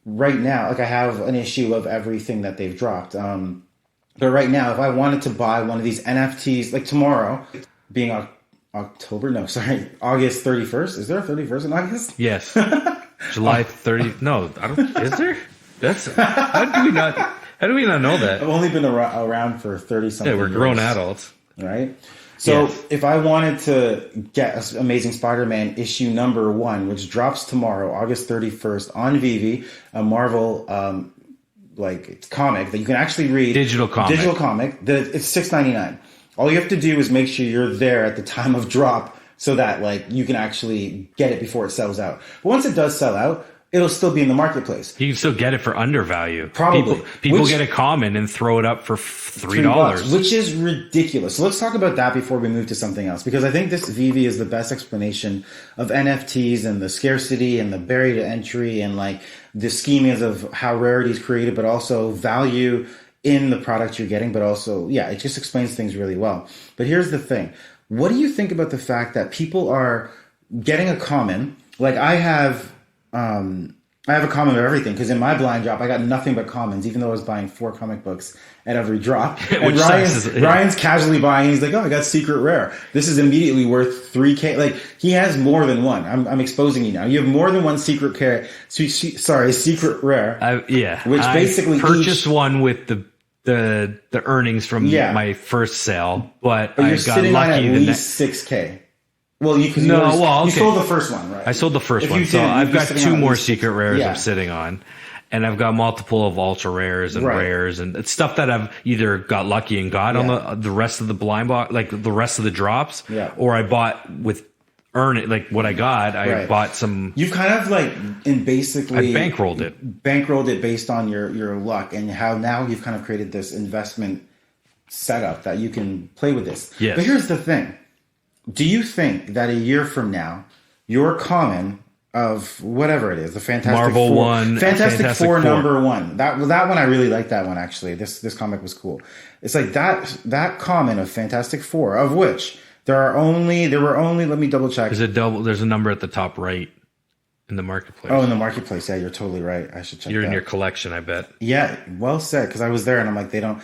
right now, like I have an issue of everything that they've dropped. But right now, if I wanted to buy one of these NFTs, like tomorrow, being August 31st. Is there a 31st in August? Yes. July 30th. No, I don't. Is there? How How do we not know that? I've only been around for 30 something Yeah, we're years, grown adults. right? So Yes. if I wanted to get Amazing Spider-Man issue number 1, which drops tomorrow, August 31st on Veve, a Marvel like comic that you can actually read. Digital comic. It's $6.99. All you have to do is make sure you're there at the time of drop so that like you can actually get it before it sells out. But once it does sell out, it'll still be in the marketplace. You can still get it for undervalue. Probably. People get a common and throw it up for $3, $3, which is ridiculous. So let's talk about that before we move to something else, because I think this Veve is the best explanation of NFTs and the scarcity and the barrier to entry and like the schemas of how rarity is created, but also value in the product you're getting, but also, yeah, it just explains things really well. But here's the thing. What do you think about the fact that people are getting a common? Like I have a common of everything, because in my blind drop, I got nothing but commons, even though I was buying 4 comic books at every drop. And Ryan's casually buying, and he's like, oh, I got secret rare. This is immediately worth $3K. Like, he has more than one. I'm exposing you now. You have more than one secret rare. Yeah. Which basically I purchased one with the earnings from my first sale, but I got lucky. On at least 6K. Well, you sold the first one, right? I sold the first one, so I've got 2 more secret rares I'm sitting on, and I've got multiple of ultra rares and rares, and it's stuff that I've either got lucky and got on the rest of the blind box, like the rest of the drops, or I bought with like what I got. I bought some. You've kind of like basically I bankrolled it based on your luck, and how now you've kind of created this investment setup that you can play with this. Yes. But here's the thing. Do you think that a year from now, your common of whatever it is, the Fantastic Marvel Four, one, Fantastic Four number 1, that one I really like that one actually. This comic was cool. It's like that common of Fantastic Four, of which there were only. Let me double check. There's a number at the top right in the marketplace. Oh, in the marketplace. Yeah, you're totally right. I should check. You're in your collection, I bet. Yeah, well said. Because I was there and I'm like, they don't.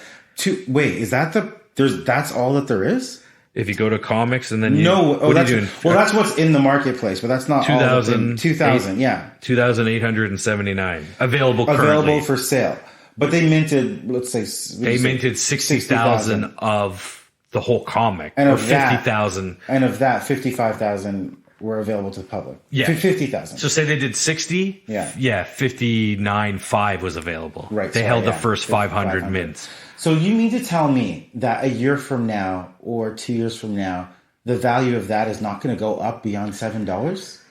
Wait, is that that's all that there is? If you go to comics and then that's what's in the marketplaplace, but that's not 2,000, 2,879 available for sale. But they minted, let's say, 60,000 of the whole comic, and of 50,000, and of that 55,000 were available to the public. Yeah, 50,000. So say they did 60. Yeah, 59.5 was available. Right, they held the first 500 mints. So you mean to tell me that a year from now or 2 years from now, the value of that is not going to go up beyond $7?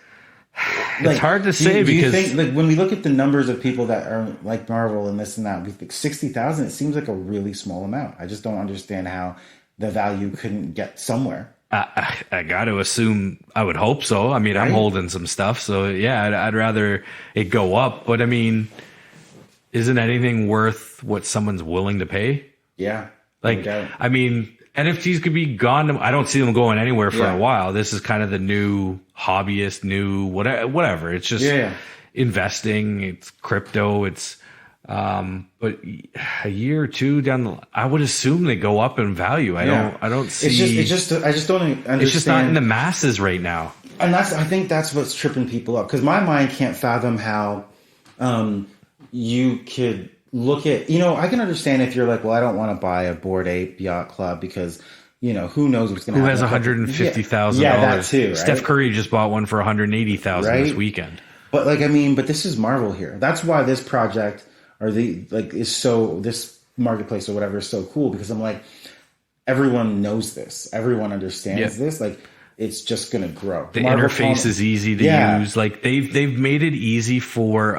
It's hard to say do because you think, like, when we look at the numbers of people that are like Marvel and this and that, we think 60,000. It seems like a really small amount. I just don't understand how the value couldn't get somewhere. I got to assume, I would hope so. I mean, I'm holding some stuff, so yeah, I'd rather it go up. But I mean, isn't anything worth what someone's willing to pay? Yeah. Like, I mean, NFTs could be gone. I don't see them going anywhere for a while. This is kind of the new hobbyist, new whatever. It's just investing. It's crypto. It's, but a year or two down the line, I would assume they go up in value. I don't see. I just don't understand. It's just not in the masses right now. And I think that's what's tripping people up. Because my mind can't fathom how, you could look at, I can understand if you're like, well, I don't want to buy a Bored Ape Yacht Club because, who knows what's going to happen. Who has $150,000? Yeah, that too, right? Steph Curry just bought one for $180,000 this weekend. But but this is Marvel here. That's why this project this marketplace or whatever is so cool, because I'm like, everyone knows this. Everyone understands this. Like, it's just going to grow. The interface is easy to use. Like they've made it easy for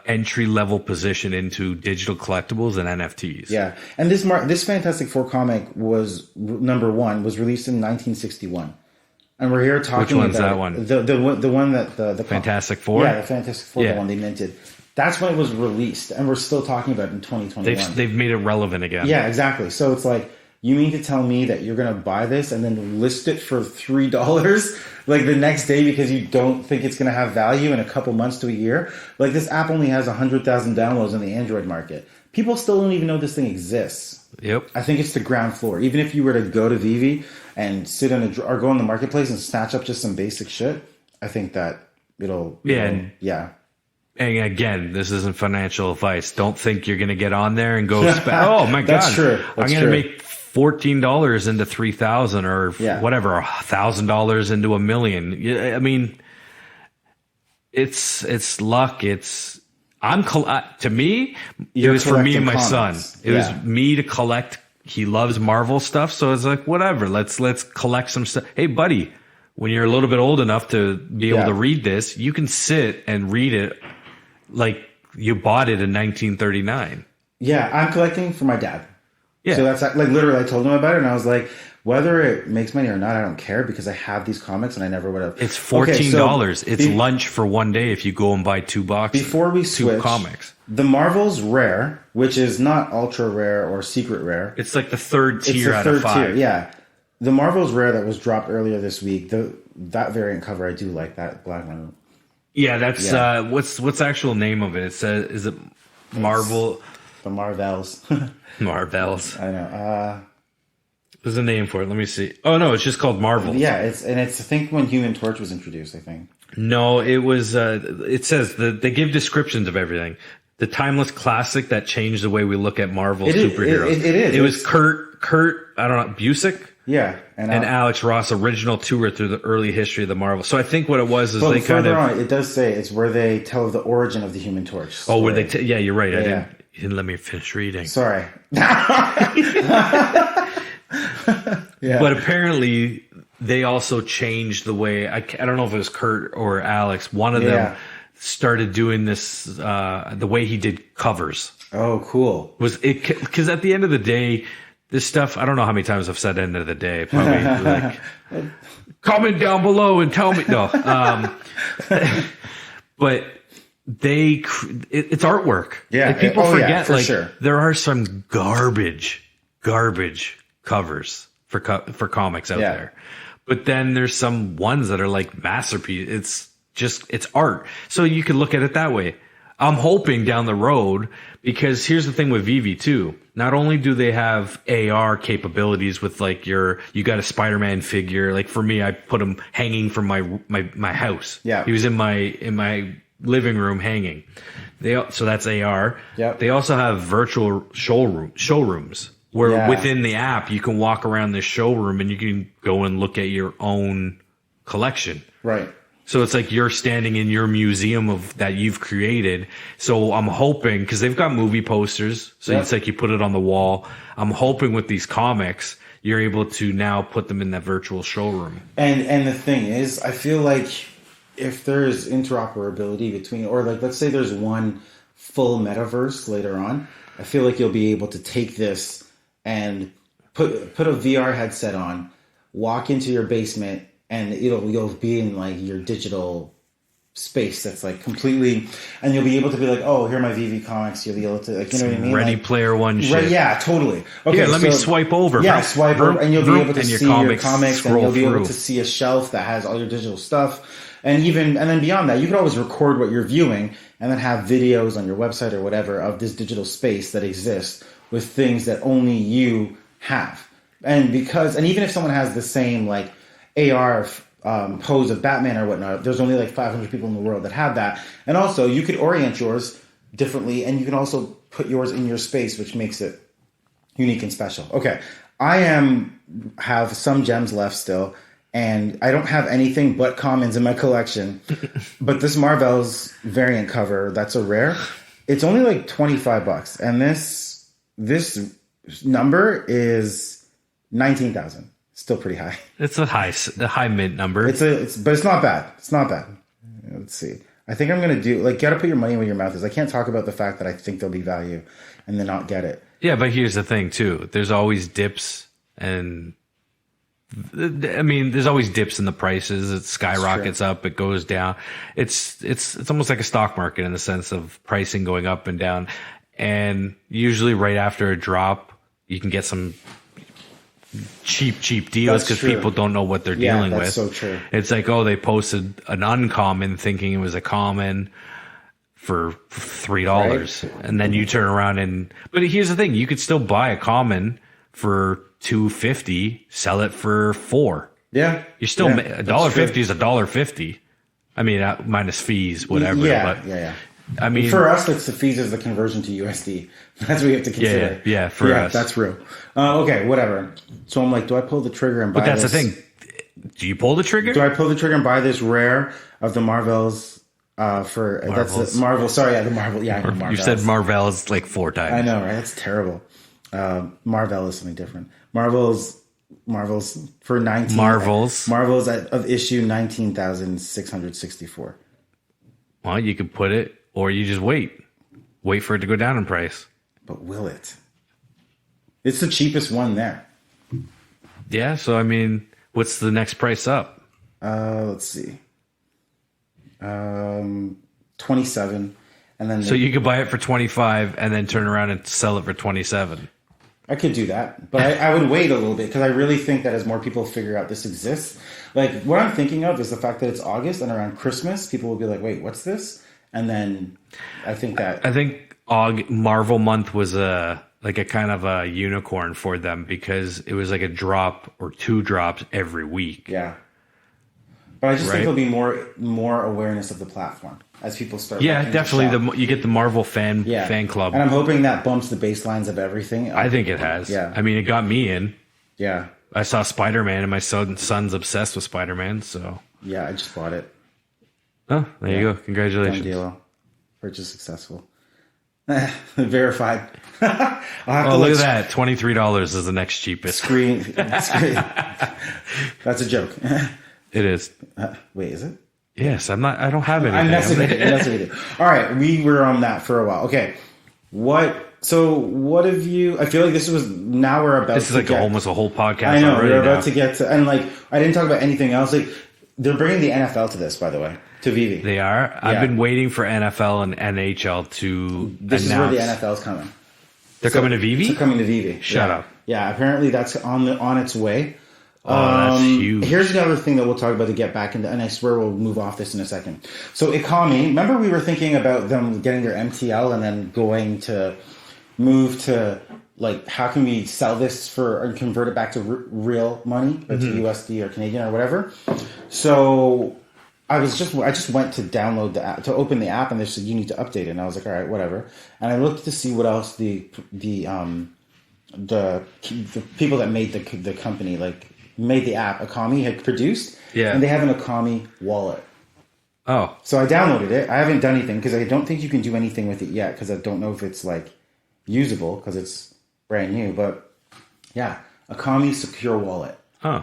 entry level position into digital collectibles and NFTs. Yeah, and this Fantastic Four comic was number 1 was released in 1961, and we're here talking about that one. The one that the Fantastic Four. Yeah, the Fantastic Four, the one they minted. That's when it was released, and we're still talking about it in 2021. They've made it relevant again. Yeah, exactly. So it's like, you mean to tell me that you're going to buy this and then list it for $3 like the next day because you don't think it's going to have value in a couple months to a year? Like, this app only has 100,000 downloads in the Android market. People still don't even know this thing exists. Yep. I think it's the ground floor. Even if you were to go to Veve and sit or go in the marketplace and snatch up just some basic shit, I think that it'll. And again, this isn't financial advice. Don't think you're going to get on there and go, oh my God, That's true. I'm going to make $14 into 3,000 or whatever, $1,000 into $1 million. I mean, it's luck. To me, it was for me and my son. It was me to collect. He loves Marvel stuff. So it's like, whatever, let's collect some stuff. Hey buddy, when you're a little bit old enough to be able to read this, you can sit and read it like you bought it in 1939. Yeah, I'm collecting for my dad. Yeah. So that's like literally I told him about it and I was like, whether it makes money or not, I don't care because I have these comics and I never would have. It's $14. It's lunch for one day if you go and buy 2 boxes. Before we switch, 2 comics. The Marvel's rare, which is not ultra rare or secret rare. It's like the third tier out of 5. Tier, yeah. The Marvel's rare that was dropped earlier this week. That variant cover, I do like that black one. Yeah, that's what's the actual name of it? It says, is it Marvel? The Marvels. Marvels. I know. There's a name for it. Let me see. Oh no, it's just called Marvel. Yeah, it's I think when Human Torch was introduced, I think. No, it was. It says they give descriptions of everything. The timeless classic that changed the way we look at Marvel superheroes. It is. It was Kurt. I don't know, Busiek. Yeah, and Alex Ross, original tour through the early history of the Marvel. So I think what it was is but they kind of. On, it does say it's where they tell the origin of the Human Torch. Story. Oh, where they? Yeah, you're right. You didn't let me finish reading. Sorry. Yeah. But apparently they also changed the way I don't know if it was Kurt or Alex. One of them started doing this the way he did covers. Oh, cool. Was it because at the end of the day, this stuff, I don't know how many times I've said end of the day. Probably like comment down below and tell me no. But it's artwork. Yeah. Like people forget for sure. There are some garbage covers for comics out there. But then there's some ones that are like masterpiece. It's art. So you could look at it that way. I'm hoping down the road, because here's the thing with Veve too. Not only do they have AR capabilities with like you got a Spider-Man figure. Like for me, I put him hanging from my house. Yeah. He was in my living room hanging. So that's AR. Yep. They also have virtual showrooms. Where within the app, you can walk around this showroom and you can go and look at your own collection. Right. So it's like you're standing in your museum that you've created. So I'm hoping, because they've got movie posters, so it's like you put it on the wall. I'm hoping with these comics, you're able to now put them in that virtual showroom. And the thing is, I feel like if there's interoperability between, or like let's say there's one full metaverse later on, I feel like you'll be able to take this and put a VR headset on, walk into your basement, and you'll be in like your digital space that's like completely, and you'll be able to be like, oh, here are my Veve comics. You'll be able to, like, you know what I mean? Ready Player One shit. Right, yeah, totally. Okay, let me swipe over. Yeah, swipe over, and you'll be able to see your comics, and you'll be able through. to see a shelf that has all your digital stuff. And then beyond that, you can always record what you're viewing and then have videos on your website or whatever of this digital space that exists with things that only you have. And even if someone has the same like AR pose of Batman or whatnot, there's only like 500 people in the world that have that. And also you could orient yours differently, and you can also put yours in your space, which makes it unique and special. Okay. I have some gems left still, and I don't have anything but commons in my collection. But this Marvel's variant cover, that's a rare. It's only like $25, and this number is 19,000. Still pretty high. It's a high mint number. But it's not bad. It's not bad. Let's see. I think I'm gonna do gotta put your money where your mouth is. I can't talk about the fact that I think there'll be value and then not get it. Yeah, but here's the thing too. There's always dips, and I mean, there's always dips in the prices. It skyrockets up, it goes down. It's almost like a stock market in the sense of pricing going up and down. And usually right after a drop, you can get some cheap deals because people don't know what they're dealing with. That's so true. It's like, oh, they posted an uncommon thinking it was a common for $3. Right. And then you turn around but here's the thing, you could still buy a common for $2.50, sell it for $4. Yeah. You're still $1.50 is $1.50. I mean, minus fees, whatever. Yeah, I mean, for us, it's the fees is the conversion to USD. That's what we have to consider. Yeah, for us. That's real. Okay, whatever. So I'm like, do I pull the trigger and buy but that's this? the thing. Do you pull the trigger? Do I pull the trigger and buy this rare of the Marvels for Marvels. that's the Marvel? Sorry, yeah, the Marvel. Yeah, I know Marvels. You said Marvels like 4 times. I know, right? That's terrible. Marvel is something different. Marvels for 19. Marvels of issue 19,664. Well, you could put it, or you just wait for it to go down in price. But will it? It's the cheapest one there. Yeah. So I mean, what's the next price up? Let's see. 27, and then so you could buy it for 25 and then turn around and sell it for 27. I could do that, but I would wait a little bit because I really think that as more people figure out this exists, like what I'm thinking of is the fact that it's August and around Christmas, people will be like, "Wait, what's this?" And then I think Marvel month was a kind of a unicorn for them because it was like a drop or 2 drops every week. Yeah. But I just think there'll be more awareness of the platform as people start. Yeah, definitely. You get the Marvel fan club, and I'm hoping that bumps the baselines of everything. I think it has. Yeah, I mean, it got me in. Yeah, I saw Spider-Man, and my son's obsessed with Spider-Man. So yeah, I just bought it. Oh, there you go! Congratulations. Done deal. Purchase successful. Verified. Look at that! $23 is the next cheapest. Screen. That's a joke. It is. Wait, is it? Yes, I'm not. I don't have anything. I'm messing with it. All right, we were on that for a while. Okay, So what have you? I feel like this was now we're about. This is like almost a whole podcast. I know we're about to get to, and like I didn't talk about anything else. Like they're bringing the NFL to this, by the way, to Veve. They are. Yeah. I've been waiting for NFL and NHL to. This announce. is where the NFL's coming. They're coming to Veve. They're coming to Veve. Shut up. Yeah, apparently that's on its way. Oh, that's huge. Here's another thing that we'll talk about to get back into, and I swear we'll move off this in a second. So Ecomi, remember we were thinking about them getting their MTL and then going to move to like how can we sell this for and convert it back to real money or to USD or Canadian or whatever. So I just went to download the app to open the app and they said you need to update it, and I was like all right, whatever. And I looked to see what else the people that made the company made the app Ecomi had produced, and they have an Ecomi wallet. Oh, so I downloaded it. I haven't done anything because I don't think you can do anything with it yet because I don't know if it's like usable because it's brand new. But yeah, Ecomi secure wallet,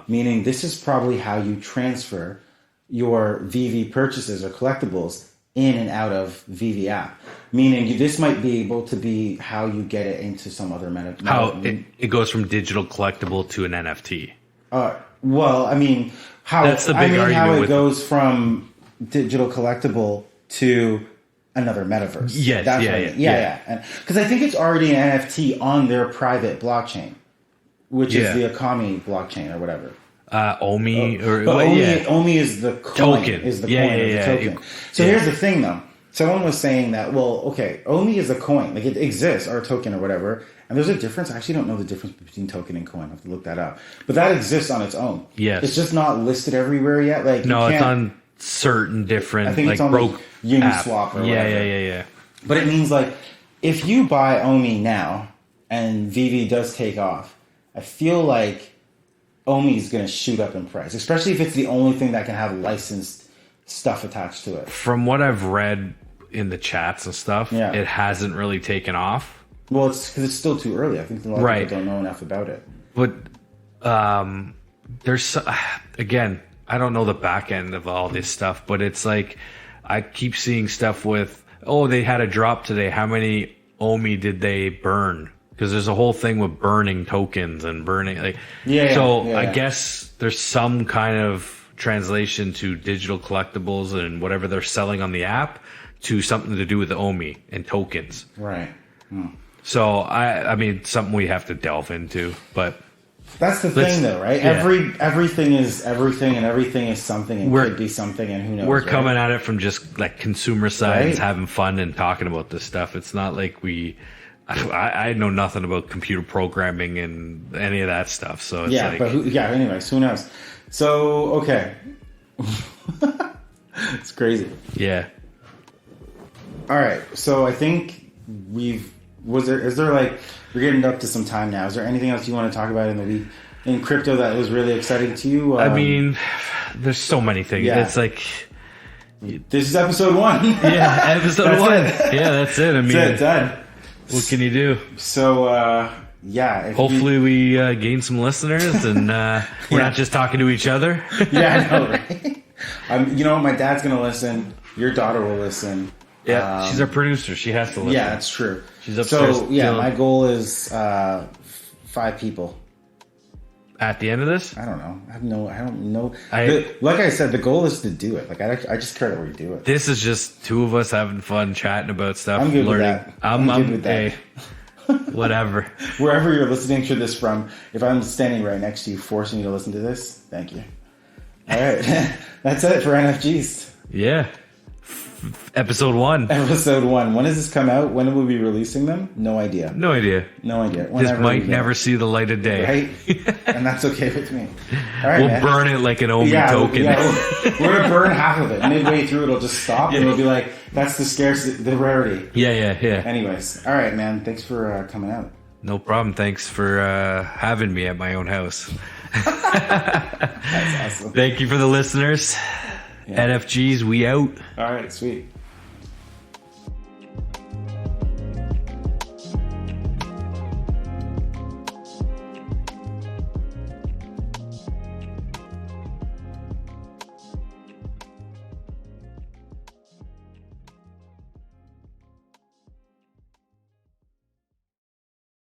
meaning this is probably how you transfer your Veve purchases or collectibles in and out of Veve app. Meaning this might be able to be how you get it into some other how it goes from digital collectible to an NFT. Well, I mean, that's the big argument how it goes from digital collectible to another metaverse. Yes, yeah. Because I think it's already an NFT on their private blockchain, which is the Ecomi blockchain or whatever. Omi Omi is the coin. Token. Is the coin. The token. So here's the thing, though. Someone was saying that, Omi is a coin. Like, it exists, or a token or whatever. And there's a difference. I actually don't know the difference between token and coin. I have to look that up. But that exists on its own. Yes. It's just not listed everywhere yet. Like no, it's on certain different, I think it's on Uniswap or whatever. Yeah. But it means, like, if you buy Omi now, and Veve does take off, I feel like Omi is going to shoot up in price. Especially if it's the only thing that can have licensed stuff attached to it. From what I've read in the chats and stuff, it hasn't really taken off. Well, it's because it's still too early. I think a lot of people don't know enough about it. But there's again, I don't know the back end of all this stuff, but it's like I keep seeing stuff with they had a drop today. How many Omi did they burn? Because there's a whole thing with burning tokens and burning I guess there's some kind of translation to digital collectibles and whatever they're selling on the app to something to do with the Omi and tokens. Right. So I mean, something we have to delve into, but that's the thing, though, right? Yeah. Everything is everything, and everything is something, and could be something, and who knows? We're coming at it from just like consumer sides, having fun and talking about this stuff. It's not like I know nothing about computer programming and any of that stuff. So it's anyways, who knows? So okay, it's crazy. Yeah. All right. So I think is there like, we're getting up to some time now. Is there anything else you want to talk about in the week in crypto that was really exciting to you? I mean, there's so many things. Yeah. It's like, this is episode 1. yeah, episode 1. Yeah, that's it. I mean, that's it, done. What can you do? So, yeah. Hopefully we gain some listeners and we're not just talking to each other. Yeah, I know, right? You know what? My dad's going to listen. Your daughter will listen. Yeah, she's our producer. She has to listen. Yeah, that's true. She's upstairs. So, yeah, my goal is 5 people. At the end of this? I don't know. I don't know. Like I said, the goal is to do it. Like I just care that we do it. This is just 2 of us having fun, chatting about stuff, I'm good learning. with that. I'm good with that. Whatever. Wherever you're listening to this from, if I'm standing right next to you, forcing you to listen to this, thank you. All right, that's it for NFGs. Yeah. Episode 1. Episode 1. When does this come out? When will we be releasing them? No idea. No idea. No idea. This might never see the light of day. Right? And that's okay with me. All right, we'll burn it like an Omi token. Yeah, we're going to burn half of it. Midway through, it'll just stop, and it'll be like, that's the scarcity, the rarity. Yeah. Anyways. All right, man. Thanks for coming out. No problem. Thanks for having me at my own house. That's awesome. Thank you for the listeners. Yeah. NFGs, we out. All right, sweet.